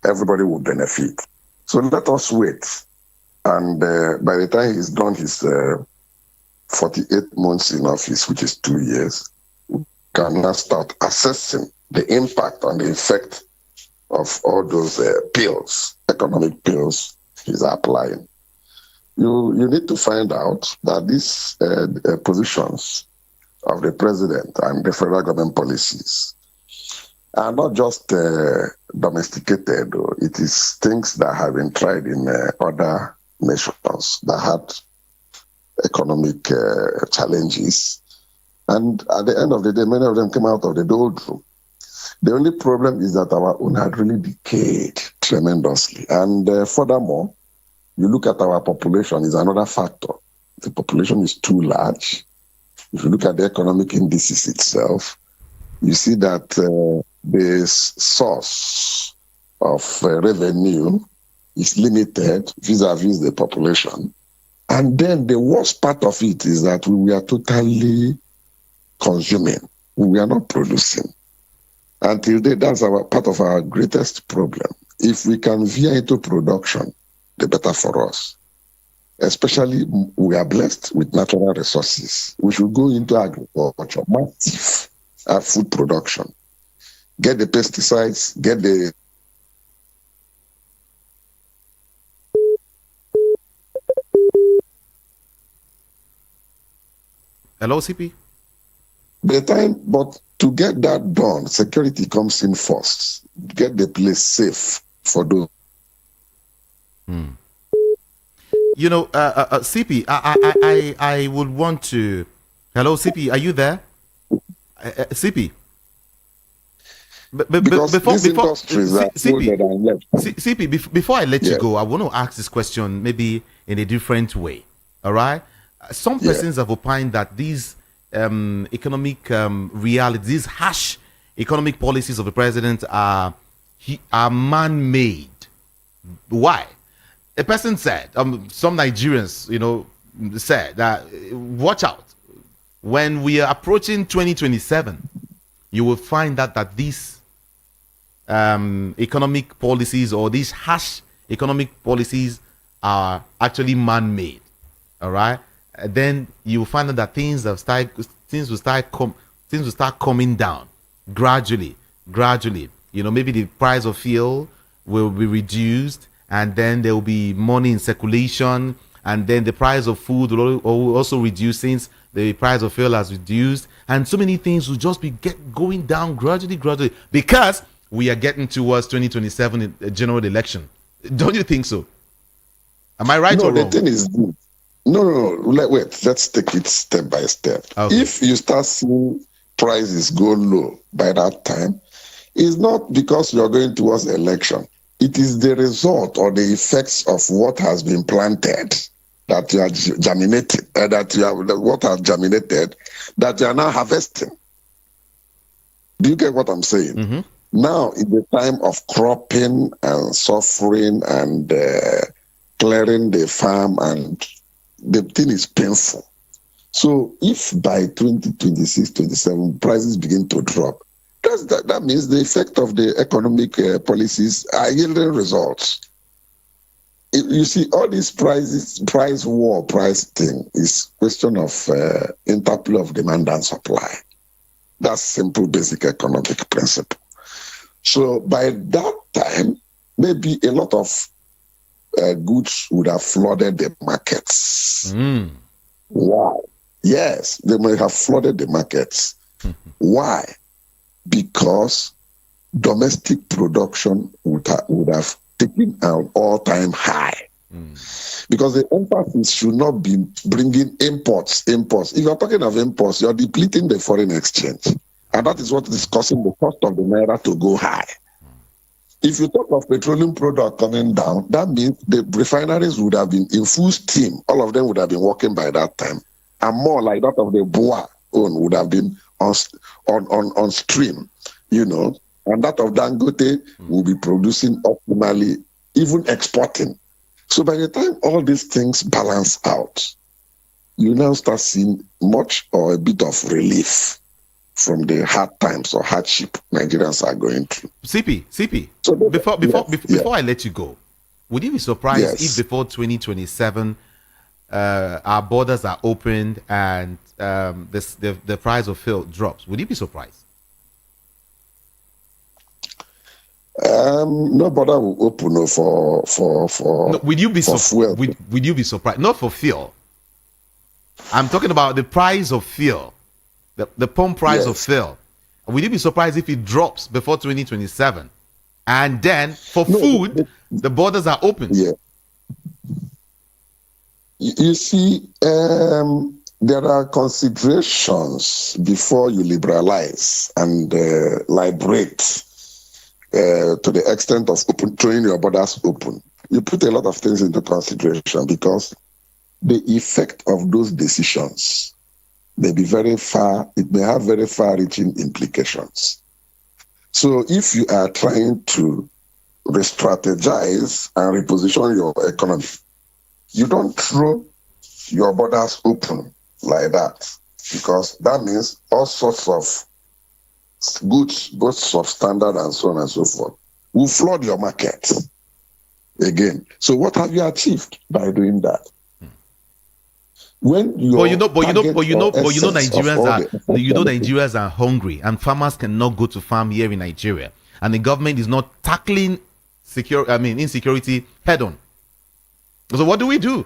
everybody will benefit. So let us wait. And by the time he's done his 48 months in office, which is 2 years, we can now start assessing the impact and the effect of all those pills, economic pills he's applying. You need to find out that these positions of the president and the federal government policies are not just domesticated. It is things that have been tried in other nations that had economic challenges. And at the end of the day, many of them came out of the doldrum. The only problem is that our own had really decayed tremendously. And furthermore, you look at our population is another factor. The population is too large. If you look at the economic indices itself, you see that the source of revenue is limited vis-a-vis the population. And then the worst part of it is that we are totally consuming. We are not producing. Until then, that's part of our greatest problem. If we can veer into production, the better for us. Especially, we are blessed with natural resources. We should go into agriculture, massive food production. Get the pesticides, get the... Hello, CP? But to get that done, security comes in first. Get the place safe for those. You know, CP, I would want to... Hello, CP, are you there? CP? Before I let you go, I want to ask this question maybe in a different way. All right? Some persons have opined that these economic realities, these harsh economic policies of the president are man-made. Why? A person said, some Nigerians, said that, watch out. When we are approaching 2027, you will find that these economic policies or these harsh economic policies are actually man-made, all right, then you will find out that things will start coming down gradually. Maybe the price of fuel will be reduced, and then there will be money in circulation, and then the price of food will also reduce since the price of fuel has reduced, and so many things will just be going down gradually, because we are getting towards 2027 general election. Don't you think so? Am I right or wrong? No, the thing is, wait, let's take it step by step. Okay. If you start seeing prices go low by that time, it's not because you're going towards election. It is the result or the effects of what has been planted that you are germinating, what has germinated that you are now harvesting. Do you get what I'm saying? Mm-hmm. Now, in the time of cropping and suffering and clearing the farm, and the thing is painful. So if by 2026, 27 prices begin to drop, that means the effect of the economic policies are yielding results. You see, all these price war thing is question of interplay of demand and supply. That's simple, basic economic principle. So by that time, maybe a lot of goods would have flooded the markets. Why? Yes, they may have flooded the markets. Why? Because domestic production would have taken an all-time high. Because the emphasis should not be bringing imports. If you're talking of imports, you're depleting the foreign exchange. And that is what is causing the cost of the naira to go high. If you talk of petroleum product coming down, that means the refineries would have been in full steam. All of them would have been working by that time. And more like that of the Boa own would have been on stream, and that of Dangote will be producing optimally, even exporting. So by the time all these things balance out, you now start seeing much or a bit of relief from the hard times or hardship Nigerians are going through. CP. So before I let you go, would you be surprised if before 2027 our borders are opened and the price of fuel drops? Would you be surprised? No border will open for no, would you be fuel. Would you be surprised? Not for fuel. I'm talking about the price of fuel, the pump price of fuel. Would you be surprised if it drops before 2027? And then for food, the borders are open. Yeah. You see, there are considerations before you liberalize and liberate to the extent of throwing your borders open. You put a lot of things into consideration because the effect of those decisions may be it may have very far-reaching implications. So if you are trying to re-strategize and reposition your economy, you don't throw your borders open like that, because that means all sorts of goods, both substandard and so on and so forth, will flood your market again. So what have you achieved by doing that? When Nigerians are hungry and farmers cannot go to farm here in Nigeria, and the government is not tackling insecurity head on. So what do?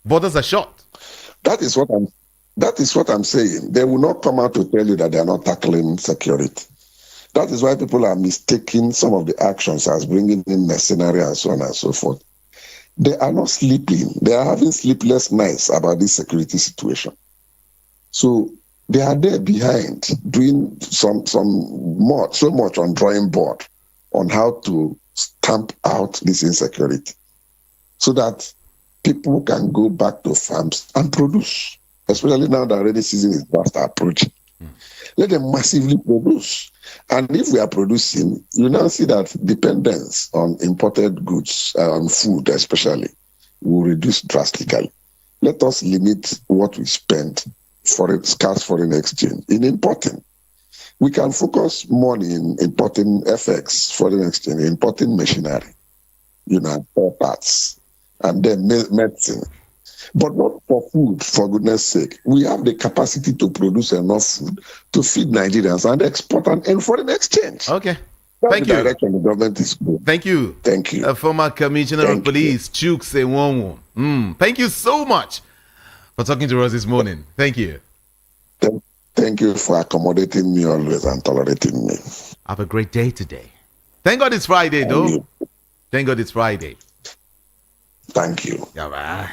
Borders are shut. That is what I'm saying. They will not come out to tell you that they are not tackling security. That is why people are mistaking some of the actions as bringing in mercenary and so on and so forth. They are not sleeping. They are having sleepless nights about this security situation. So they are there behind doing so much on drawing board on how to stamp out this insecurity, so that people can go back to farms and produce, especially now that rainy season is fast approaching. Let them massively produce. And if we are producing, you now see that dependence on imported goods, on food especially, will reduce drastically. Let us limit what we spend for scarce foreign exchange in importing. We can focus money in importing FX, foreign exchange, importing machinery. spare parts, and then medicine. But not for food, for goodness sake. We have the capacity to produce enough food to feed Nigerians and export and foreign exchange. Okay. That's Thank the you. direction the government is going. Thank you. Thank you. Former Commissioner of Police, Chuk Sewonwo. Thank you so much for talking to us this morning. Thank you. Thank you for accommodating me always and tolerating me. Have a great day today. Thank God it's Friday, though. Thank God it's Friday. Thank you. All right.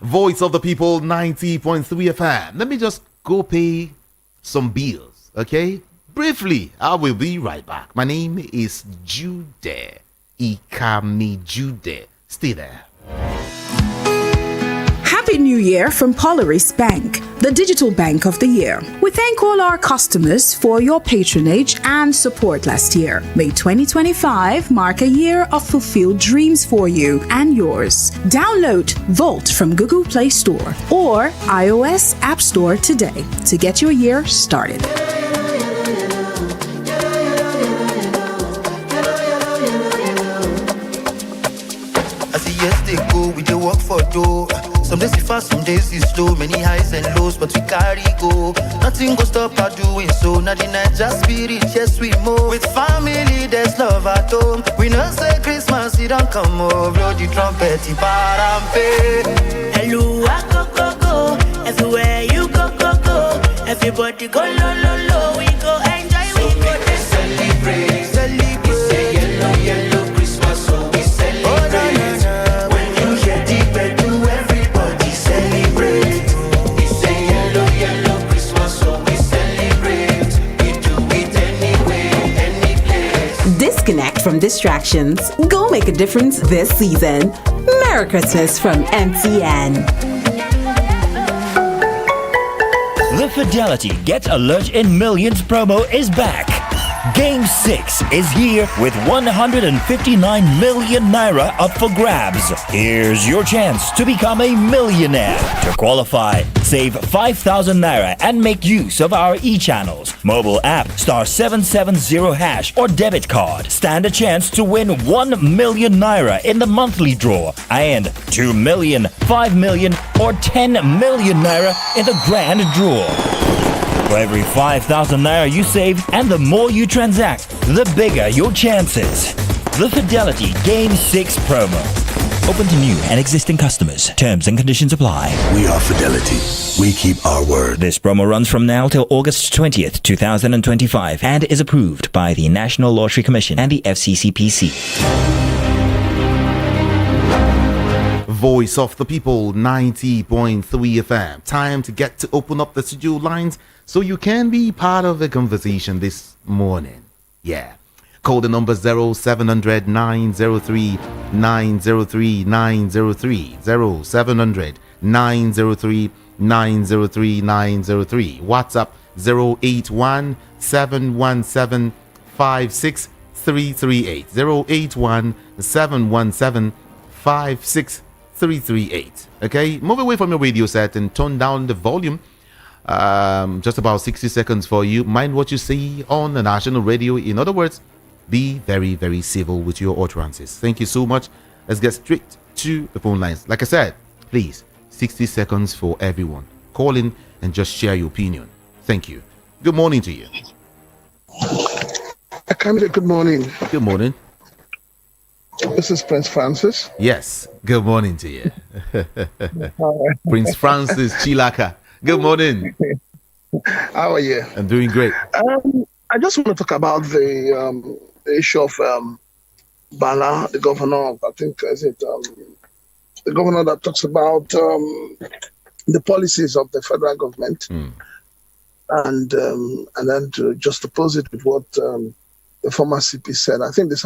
Voice of the People, 90.3 FM. Let me just go pay some bills, okay? Briefly, I will be right back. My name is Jude. Ikami Jude. Stay there. Happy New Year from Polaris Bank, the digital bank of the year. We thank all our customers for your patronage and support last year. May 2025 mark a year of fulfilled dreams for you and yours. Download Vault from Google Play Store or iOS App Store today to get your year started. As the years they go, we dey work for dough. Some days it's fast, some days it's slow. Many highs and lows, but we carry go. Nothing go stop our doing so. Now the night just spirit, yes we move. With family, there's love at home. We know say Christmas, it don't come over. Blow the trumpet, parampe. Hello, go go. Everywhere you go go go. Everybody go lo lo lo. We go enjoy, So we go celebrate. It's a yellow, yellow Christmas, so we celebrate. When you hear the bell, do everybody celebrate. It's a yellow, yellow Christmas, so we celebrate. We do it anyway, any place. Disconnect from distractions. Go make a difference this season. Merry Christmas from MTN. The Fidelity Get Alert in Millions promo is back. Game 6 is here with 159 million naira up for grabs. Here's your chance to become a millionaire. To qualify, save 5,000 naira and make use of our e-channels. Mobile app *770# or debit card. Stand a chance to win 1 million naira in the monthly draw and 2 million, 5 million or 10 million naira in the grand draw. For every 5,000 naira you save and the more you transact, the bigger your chances. The Fidelity Game 6 promo. Open to new and existing customers. Terms and conditions apply. We are Fidelity. We keep our word. This promo runs from now till August 20th, 2025 and is approved by the National Lottery Commission and the FCCPC. Voice of the People, 90.3 FM. Time to get to open up the studio lines so you can be part of the conversation this morning. Yeah. Call the number 0700 903 903 903 0700 903 903 903. WhatsApp 081 717 56338 081 717 56338. Okay, move away from your radio set and turn down the volume. Just about 60 seconds for you. Mind what you say on the national radio. In other words, be very, very civil with your utterances. Thank you so much. Let's get straight to the phone lines. Like I said, please, 60 seconds for everyone. Call in and just share your opinion. Thank you. Good morning to you. Good morning. Good morning. This is Prince Francis. Yes, good morning to you. Prince Francis Chilaka. Good morning. How are you? I'm doing great. I just want to talk about the issue of Bala, the governor of, I think, is it the governor that talks about the policies of the federal government, and then to just oppose it with what the former CP said. I think the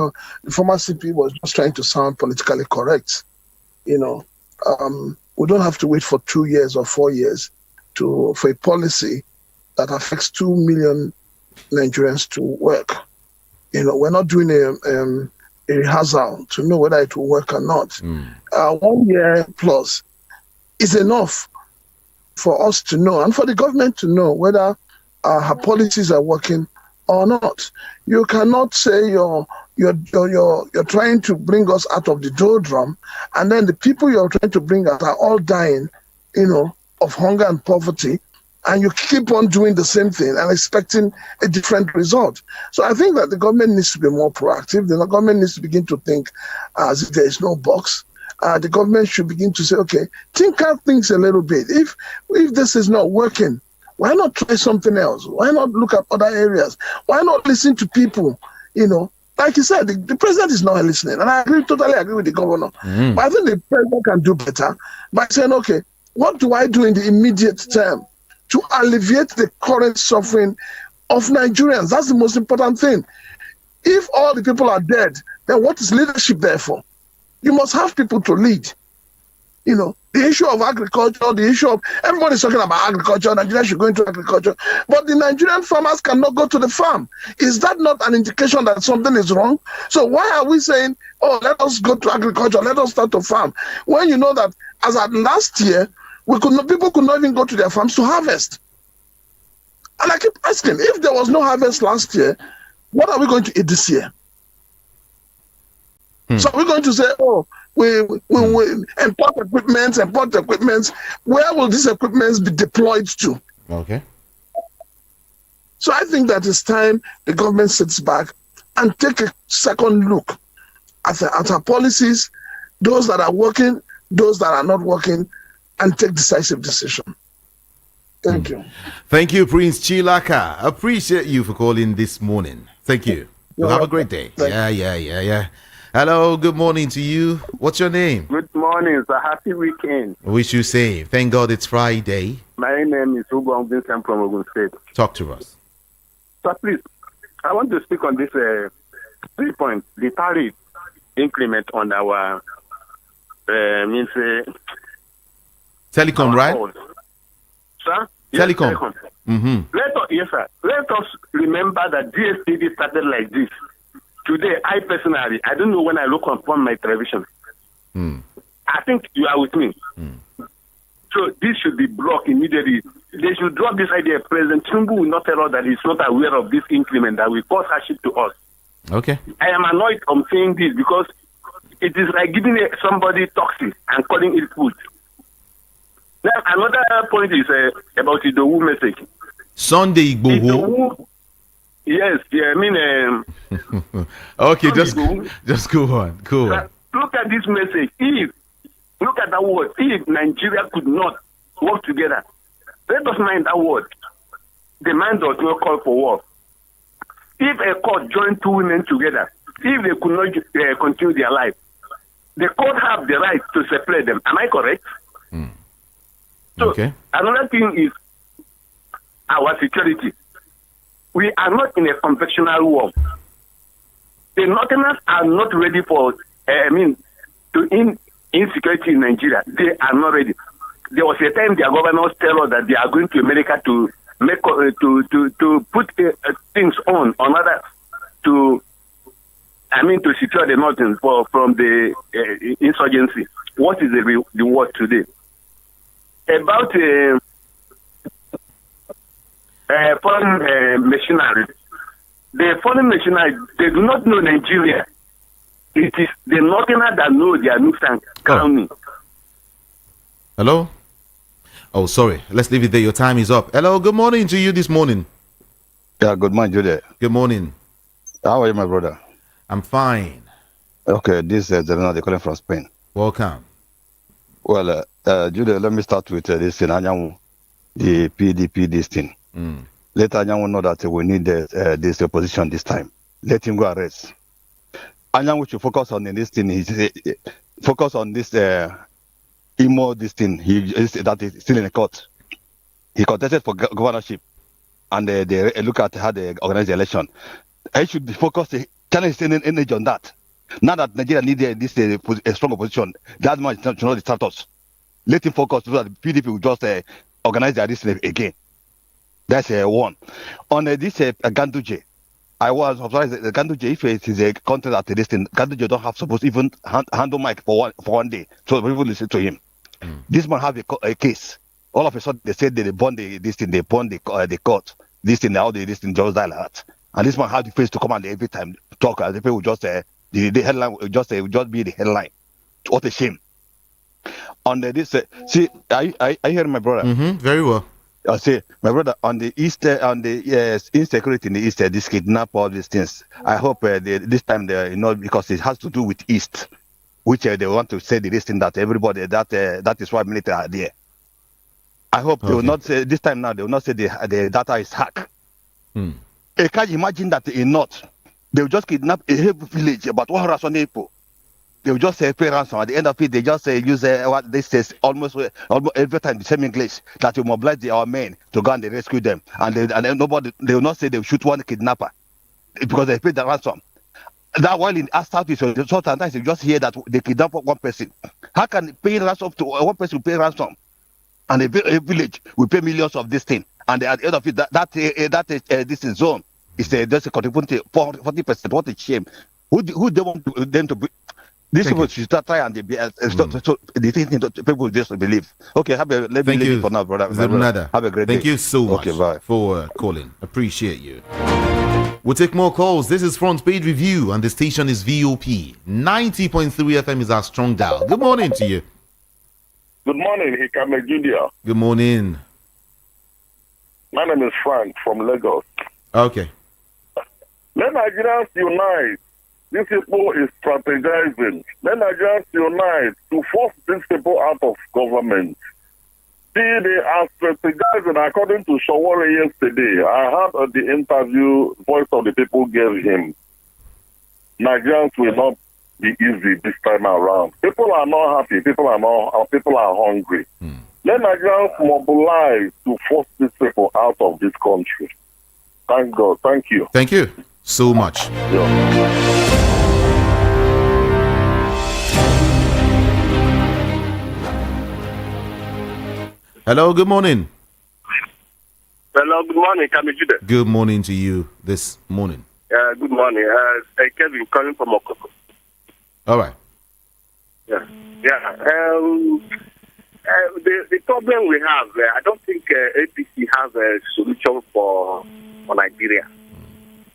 former CP was just trying to sound politically correct. You know, we don't have to wait for 2 years or 4 years for a policy that affects 2 million Nigerians to work. You know, we're not doing a rehearsal to know whether it will work or not. 1 year plus is enough for us to know and for the government to know whether her policies are working or not. You cannot say you're You're trying to bring us out of the doldrum, and then the people you're trying to bring out are all dying, of hunger and poverty, and you keep on doing the same thing and expecting a different result. So I think that the government needs to be more proactive. The government needs to begin to think as if there is no box. The government should begin to say, okay, think out things a little bit. If this is not working, why not try something else? Why not look at other areas? Why not listen to people? Like you said, the president is not listening. And I totally agree with the governor. But I think the president can do better by saying, okay, what do I do in the immediate term to alleviate the current suffering of Nigerians? That's the most important thing. If all the people are dead, then what is leadership there for? You must have people to lead. The issue of agriculture, the issue of everybody's talking about agriculture, Nigeria should go into agriculture, but the Nigerian farmers cannot go to the farm. Is that not an indication that something is wrong? So why are we saying, oh, let us go to agriculture, let us start to farm, when you know that as at last year, people could not even go to their farms to harvest? And I keep asking, if there was no harvest last year, what are we going to eat this year? So we're going to say, oh, we import equipment. Where will these equipments be deployed to? Okay. So I think that it's time the government sits back and take a second look at our policies, those that are working, those that are not working, and take decisive decision. Thank you. Thank you, Prince Chilaka. Appreciate you for calling this morning. Thank you. You'll have a great day. Yeah. Hello, good morning to you. What's your name? Good morning. It's a happy weekend. Wish you same. Thank God it's Friday. My name is Igboho Vincent from Ogun State. Talk to us. So please, I want to speak on this 3 points. The tariff increment on our telecom, right? Calls. Sir? Telecom. Yes, telecom. Mm-hmm. Yes, sir. Let us remember that DSTV started like this. Today, I personally, I don't know when I look on my television. I think you are with me. So this should be blocked immediately. They should drop this idea. President Tinubu will not tell us that he's not aware of this increment that will cause hardship to us. Okay. I am annoyed on saying this because it is like giving somebody toxic and calling it food. Now, another point is about the Igboho message. Sunday Igboho. Yes, I mean... okay, just go on. Cool. Look at this message. Look at that word. If Nigeria could not work together, let us mind that word. The man does not call for war. If a court joined two women together, if they could not continue their life, the court have the right to separate them. Am I correct? So, another thing is our security. We are not in a conventional war. The Northerners are not ready for, insecurity in Nigeria. They are not ready. There was a time their governors tell us that they are going to America to make to put things on order to secure the Northern from the insurgency. What is the reward today? About foreign machinery. The foreign machinery, they do not know Nigeria. It is the Northerners that know their nooks and crannies. Hello? Oh, sorry. Let's leave it there. Your time is up. Hello, good morning to you this morning. Yeah, good morning, Jude. Good morning. How are you, my brother? I'm fine. Okay, this is Zelena, they're calling from Spain. Welcome. Well, Jude, let me start with this thing. The PDP, this thing. Let Anyanwu know that we need this opposition this time. Let him go arrest. Anyanwu should focus on this thing. Focus on this Imo, this thing. That is still in the court. He contested for governorship, and they look at how they organize the election. He should be focused. China is sending energy on that. Now that Nigeria needs a strong opposition, that man should not distract us. Let him focus so that the PDP will just organize their list again. That's one. On this Ganduje, I was surprised that Ganduje, if it is a country that this thing, Ganduje don't have supposed even handle mic for one day, so people listen to him. This man have a case. All of a sudden, they said they bond this thing, they bond the court. This thing, how this thing just die like that. And this man had the face to come and every time talk, and the people would just the headline would just be the headline. What a shame. On this, see, I hear my brother. Very well. I say, my brother, on the east, on the insecurity in the east, this kidnap, all these things. I hope this time they because it has to do with east, which they want to say this thing that everybody that is why military are there. I hope they will not say this time now. They will not say the data is hacked. I can't imagine that in North, they will just kidnap a whole village about 100 people. They will just pay ransom. At the end of it, they just use what they say almost every time the same English that you mobilize our men to go and they rescue them. And then nobody, they will not say they will shoot one kidnapper because they paid the ransom. That while in South East, so sometimes you just hear that they kidnap one person. How can pay ransom to one person pay ransom? And a village will pay millions of this thing. And at the end of it, this is zone is just a contributing 40%. What a shame. Who they want them to be? This people should try and they be so the thing people just believe. Okay, let me leave it for now, brother. Have a great day. Thank you so much for calling. Appreciate you. We'll take more calls. This is Front Page Review, and the station is VOP. 90.3 FM is our strong dial. Good morning to you. Good morning, Hikame Junior. Good morning. My name is Frank from Lagos. Okay. Let Nigerians unite. These people is strategizing. Let Nigerians unite to force these people out of government. See, they are strategizing according to Shawari yesterday. I heard the interview, Voice of the People gave him. Nigerians will not be easy this time around. People are not happy. People are hungry. Let Nigerians mobilize to force these people out of this country. Thank God. Thank you. Thank you so much. Hello, good morning. Hello, good morning, Kamijude. Good morning to you this morning. Good morning. Kevin calling from Okoko. All right. Yeah. The problem we have, I don't think APC has a solution for Nigeria.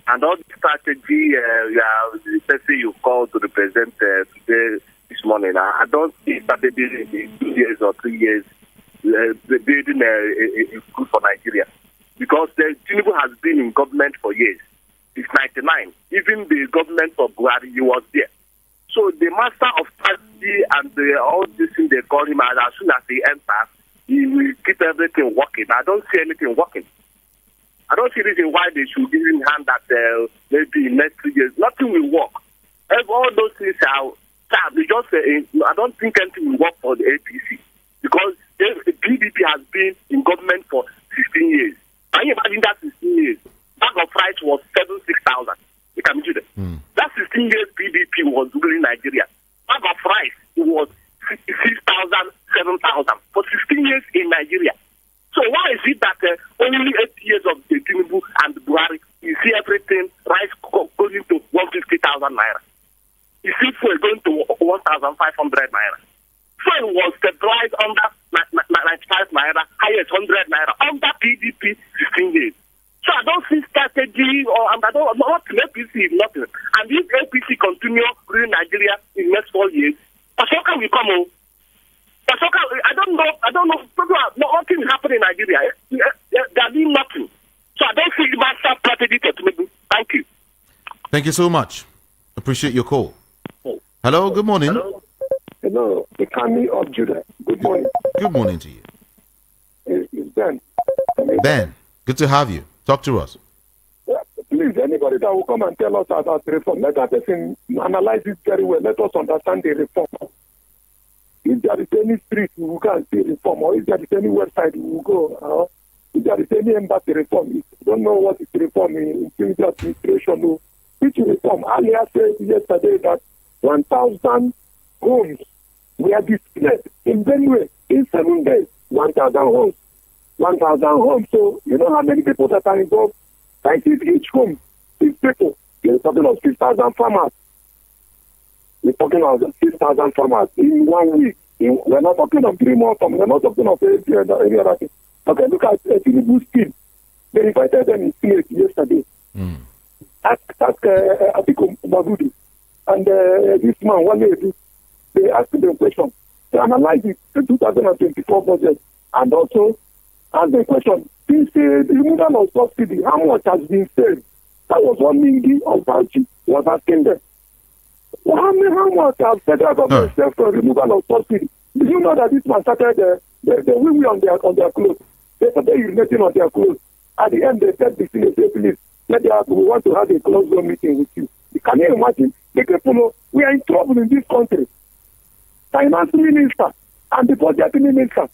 And all the strategy, the person you called to represent today, this morning, I don't see strategy in 2 years or 3 years building a good for Nigeria. Because Tinubu has been in government for years. It's 99. Even the government of Buhari, he was there. So the master of strategy and all this thing they call him, as soon as he enters, he will keep everything working. I don't see anything working. I don't see reason why they should give him hand that maybe in next 3 years, nothing will work. All those things are I don't think anything will work for the APC. Because the PDP has been in government for 16 years. Can you imagine that 16 years? Bag of rice was 6,000. You can do that. That 16 years PDP was ruling Nigeria. Bag of rice was 6,000, 7,000 for 16 years in Nigeria. So why is it that only 8 years of the Tinubu and Buhari, you see everything, rice going to 150,000 naira? You see fuel going to 1,500 naira. Fuel was stabilized under 95 naira, highest 100 naira, under PDP 16 years. So I don't see strategy, and I don't know what APC is nothing. And if APC continue ruling Nigeria in the next 4 years, Pasoka will come home. Pasoka, I don't know. Nothing will happen in Nigeria. They are doing nothing. So I don't see the master strategy to Tinubu. Thank you. Thank you so much. Appreciate your call. Hello, good morning. Hello, the Kami of Judah. Good morning. Good morning to you. It's Ben. Ben, good to have you. Talk to us. Please, anybody that will come and tell us about the reform, let that person analyze it very well. Let us understand the reform. If there is any street, we will go and see reform. Or if there is any website, we will go. If there is any embassy reform, we don't know what is reform in the administration. Which reform? Alia said yesterday that 1,000 homes were displayed in Benue in 7 days. 1,000 homes. 1,000 homes. So, you know how many people that are involved? Like each home, 6 people. You're talking of 6,000 farmers. We're talking of 6,000 farmers in 1 week. We're not talking of 3 more farmers. We're not talking of any other thing. Okay, look at Tinubu's team. They invited them in Senate yesterday. Atiku Magudi and this man, one lady, they asked them a question. They analyzed the 2024 budget and also asked the question, since the removal of subsidy, how much has been saved? That was one Mingi of Bauchi was asking them. Well, how much has federal government saved for removal of subsidy? Do you know that this man started the wee on their clothes? They started urinating on their clothes. At the end, they said this thing, they please, we want to have a closed door meeting with you. Can you imagine? The people know we are in trouble in this country. Finance minister and the budget minister,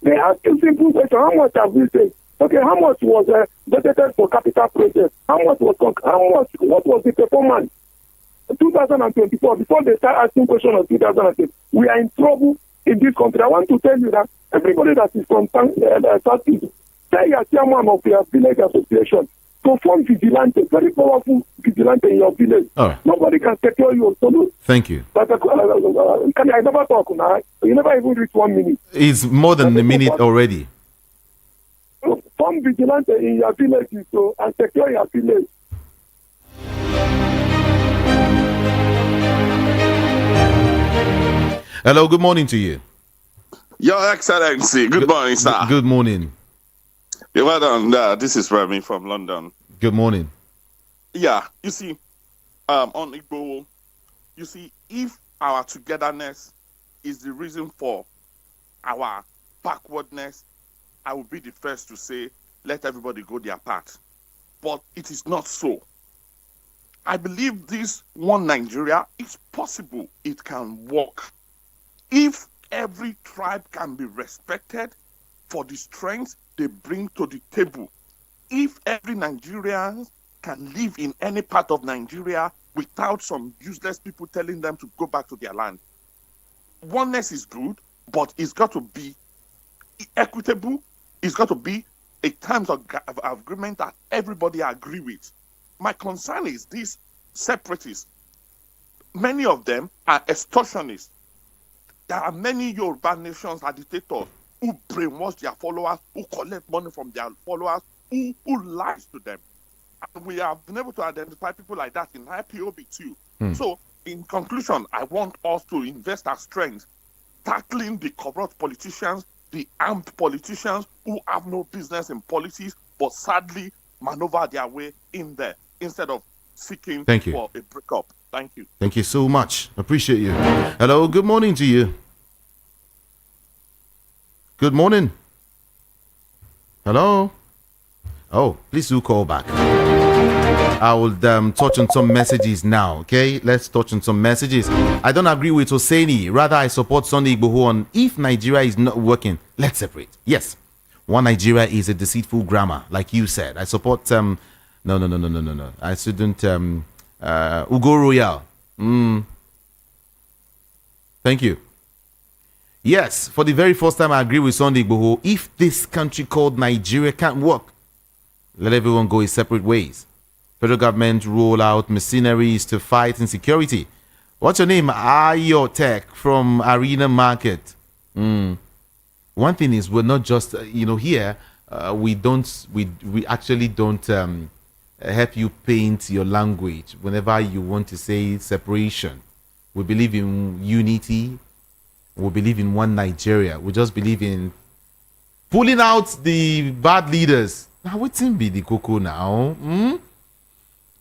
they ask you simple question, how much have we saved? Okay, how much was budgeted for capital projects? What was the performance? 2024, before they start asking questions of 2008, we are in trouble in this country. I want to tell you that everybody that is from Southeast, say you are chairman of your village association, to form vigilante, very powerful vigilante in your village. Nobody can secure you. Thank you. But I never talk now. You never even reach 1 minute. It's more than a minute already. Form vigilante in your village and secure your village. Hello, good morning to you. Your Excellency, good morning, sir. Good morning. Yeah, well done. This is Remy from London. Good morning. Yeah, you see, on Igboho, you see, if our togetherness is the reason for our backwardness, I will be the first to say, let everybody go their part. But it is not so. I believe this one Nigeria is possible. It can work. If every tribe can be respected for the strength they bring to the table, if every Nigerian can live in any part of Nigeria without some useless people telling them to go back to their land, oneness is good, but it's got to be equitable. It's got to be a terms of agreement that everybody agree with. My concern is these separatists. Many of them are extortionists. There are many Yoruba nations agitators who brainwash their followers, who collect money from their followers, who lies to them. And we have been able to identify people like that in IPOB too. So, in conclusion, I want us to invest our strength tackling the corrupt politicians, the armed politicians who have no business in politics, but sadly maneuver their way in there instead of seeking for a breakup. Thank you. Thank you so much. Appreciate you. Hello, good morning to you. Good morning. Hello. Oh, please do call back. I will touch on some messages now, okay? Let's touch on some messages. I don't agree with Hosseini. Rather, I support Sunday Igboho on if Nigeria is not working, let's separate. Yes, one Nigeria is a deceitful grammar, like you said. I support, no. I shouldn't, Ugo Royal. Thank you. Yes, for the very first time, I agree with Sunday Igboho. If this country called Nigeria can't work, let everyone go his separate ways. Federal government roll out mercenaries to fight insecurity. What's your name? Ayo Tech from Arena Market. One thing is, we're not just here. We actually don't help you paint your language whenever you want to say separation. We believe in unity. We believe in one Nigeria. We just believe in pulling out the bad leaders. Now, what's in be the cocoa now?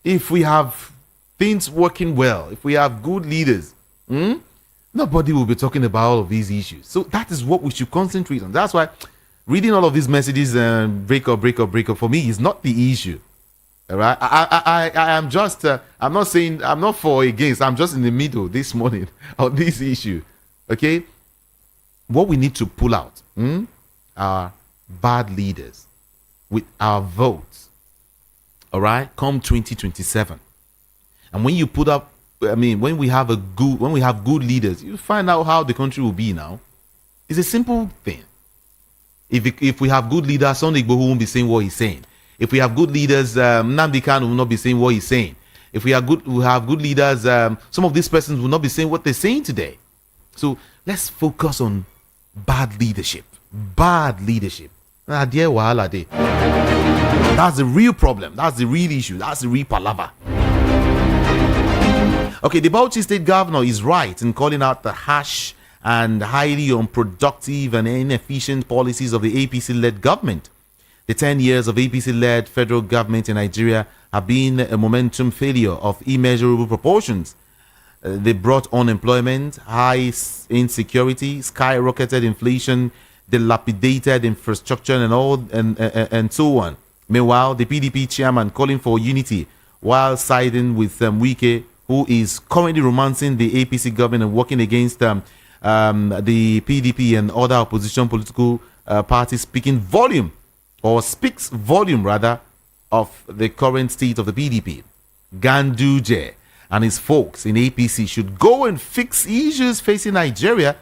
If we have things working well, if we have good leaders, nobody will be talking about all of these issues. So that is what we should concentrate on. That's why reading all of these messages and break up for me is not the issue. All right, I am just I'm not saying I'm not for or against. I'm just in the middle this morning on this issue. Okay, what we need to pull out are bad leaders with our votes. All right, come 2027, and when you put up, when we have good leaders, you find out how the country will be. Now, it's a simple thing. If we have good leaders, Sunday Igboho won't be saying what he's saying. If we have good leaders, Nnamdi Kanu will not be saying what he's saying. If we have good leaders, some of these persons will not be saying what they're saying today. So let's focus on bad leadership. Bad leadership. That's the real problem. That's the real issue. That's the real palaver. Okay, the Bauchi State Governor is right in calling out the harsh and highly unproductive and inefficient policies of the APC-led government. The 10 years of APC-led federal government in Nigeria have been a momentum failure of immeasurable proportions. They brought unemployment, high insecurity, skyrocketed inflation, dilapidated infrastructure, and so on. Meanwhile, the PDP chairman calling for unity while siding with Wike, who is currently romancing the APC government and working against the PDP and other opposition political parties, speaks volume rather of the current state of the PDP. Ganduje and his folks in APC should go and fix issues facing Nigeria,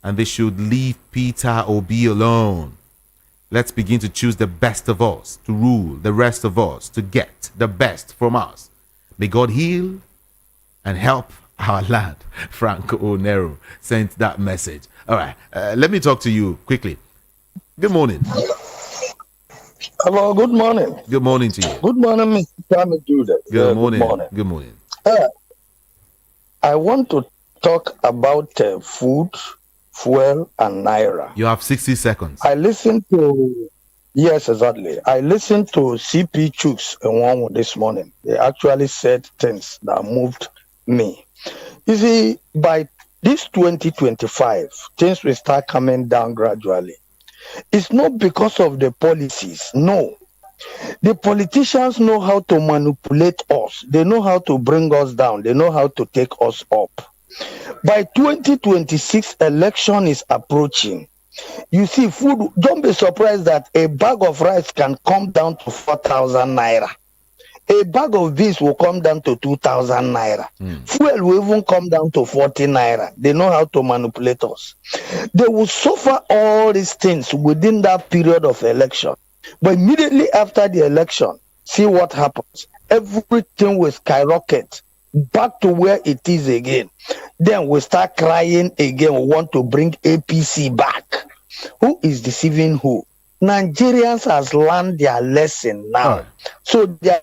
and they should leave Peter Obi alone. Let's begin to choose the best of us to rule the rest of us, to get the best from us. May God heal and help our land. Franco Onero sent that message. All right, let me talk to you quickly. Good morning. Hello, good morning. Good morning to you. Good morning, Mr. Tammy Judah. Good morning. Good morning. I want to talk about food, fuel, and naira. You have 60 seconds. Yes, exactly. I listened to CP Chooks this morning. They actually said things that moved me. You see, by this 2025, things will start coming down gradually. It's not because of the policies. No. The politicians know how to manipulate us. They know how to bring us down. They know how to take us up. By 2026, election is approaching. You see, food, don't be surprised that a bag of rice can come down to 4,000 naira. A bag of beans will come down to 2,000 naira. Fuel will even come down to 40 naira. They know how to manipulate us. They will suffer all these things within that period of election. But immediately after the election, see what happens. Everything will skyrocket back to where it is again. Then we start crying again. We want to bring APC back. Who is deceiving who? Nigerians has learned their lesson now. So they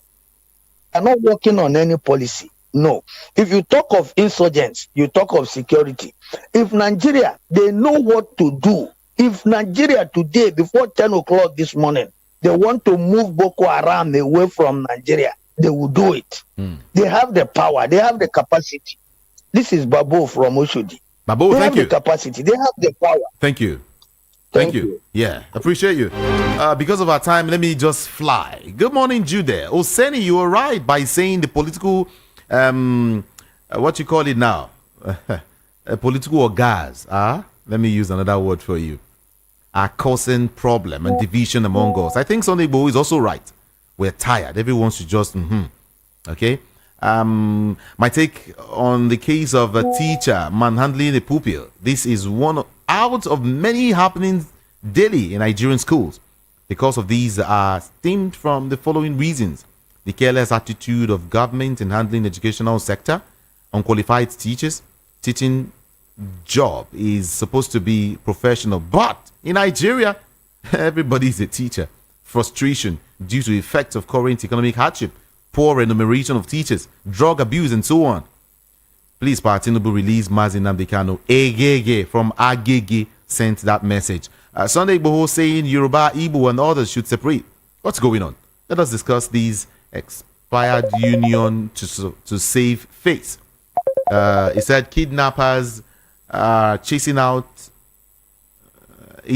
are not working on any policy. No. If you talk of insurgents, you talk of security. If Nigeria, they know what to do. If Nigeria today, before 10 o'clock this morning, they want to move Boko Haram away from Nigeria, they will do it. They have the power. They have the capacity. This is Babu from Oshodi. Babu, thank you. They have the capacity. They have the power. Thank you. Thank you. Yeah, appreciate you. Because of our time, let me just fly. Good morning, Jude. Oseni, you were right by saying the political, what you call it now? Political gas. Let me use another word for you. Are causing problem and division among us. I think Sunday Igboho is also right. We're tired. Everyone should just, okay? My take on the case of a teacher manhandling a pupil. This is one out of many happenings daily in Nigerian schools. Because of these are stemmed from the following reasons: the careless attitude of government in handling the educational sector, unqualified teachers. Teaching job is supposed to be professional, but in Nigeria, everybody is a teacher. Frustration due to effects of current economic hardship, poor remuneration of teachers, drug abuse, and so on. Please, Tinubu release Mazin Nnamdi Kanu. Egege from Agege sent that message. Sunday Igboho saying Yoruba, Igbo, and others should separate. What's going on? Let us discuss these expired union to save face. He said kidnappers are chasing out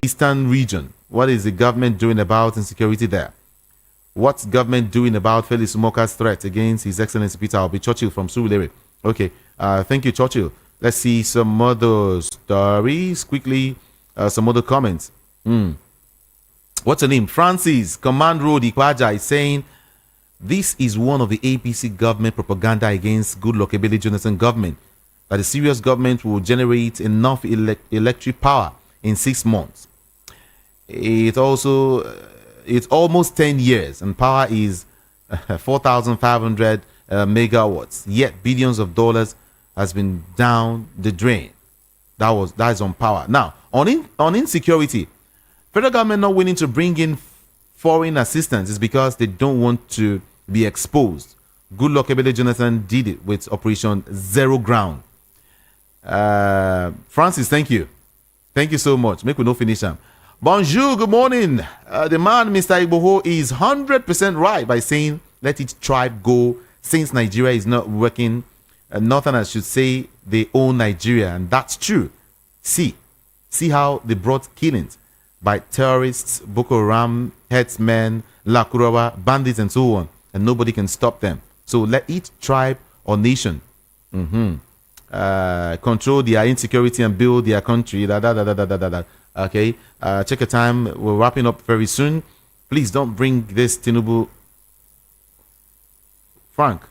eastern region. What is the government doing about insecurity there? What's government doing about Felix Umoka's threat against His Excellency Peter Obi? Churchill from Surulere. Okay, thank you, Churchill. Let's see some other stories quickly. Some other comments. What's her name? Francis Command Road Ikwaja is saying this is one of the APC government propaganda against Goodluck Ebele Jonathan government, that the serious government will generate enough electric power in 6 months. It's almost 10 years and power is 4,500 megawatts, yet billions of dollars has been down the drain. That is on power. Now on insecurity, federal government not willing to bring in foreign assistance is because they don't want to be exposed. Good luck, Ebele Jonathan did it with Operation Zero Ground. Francis, thank you. Thank you so much. Make we no finish them. Bonjour, good morning. The man, Mr. Igboho, is 100% right by saying let each tribe go since Nigeria is not working. Northerners should say they own Nigeria, and that's true. See how they brought killings by terrorists, Boko Haram, headsmen, Lakurawa, bandits, and so on, and nobody can stop them. So let each tribe or nation control their insecurity and build their country. Okay, check your time. We're wrapping up very soon. Please don't bring this Tinubu. Frank.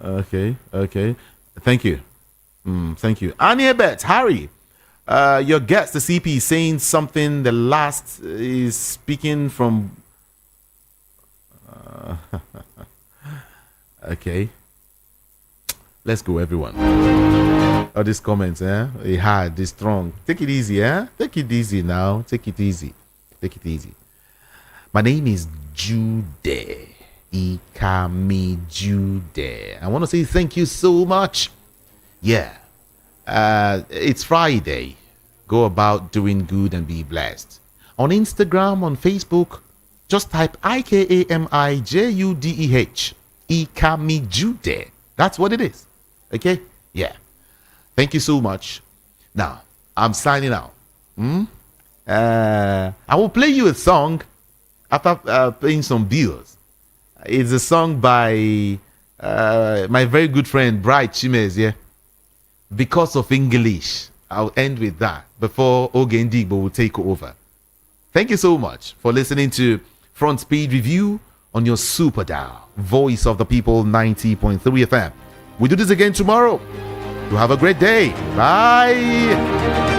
Okay. Thank you. Thank you. Aniebet, Harry. Your guest, the CP, is saying something. The last is speaking from. Okay. Let's go, everyone. All these comments, they hard, they strong. Take it easy, Take it easy now. Take it easy. Take it easy. My name is Jude. Ikami Jude. I want to say thank you so much. Yeah. It's Friday. Go about doing good and be blessed. On Instagram, on Facebook, just type IKAMIJUDEH. Ikami Jude. That's what it is. Okay? Yeah. Thank you so much. Now, I'm signing out. I will play you a song after paying some bills. It's a song by my very good friend Bright Chimez. Yeah, because of English. I'll end with that before Oge Ndigbo will take over. Thank you so much for listening to Front Speed Review on your Super Dial, Voice of the People 90.3 FM. We do this again tomorrow. You have a great day. Bye.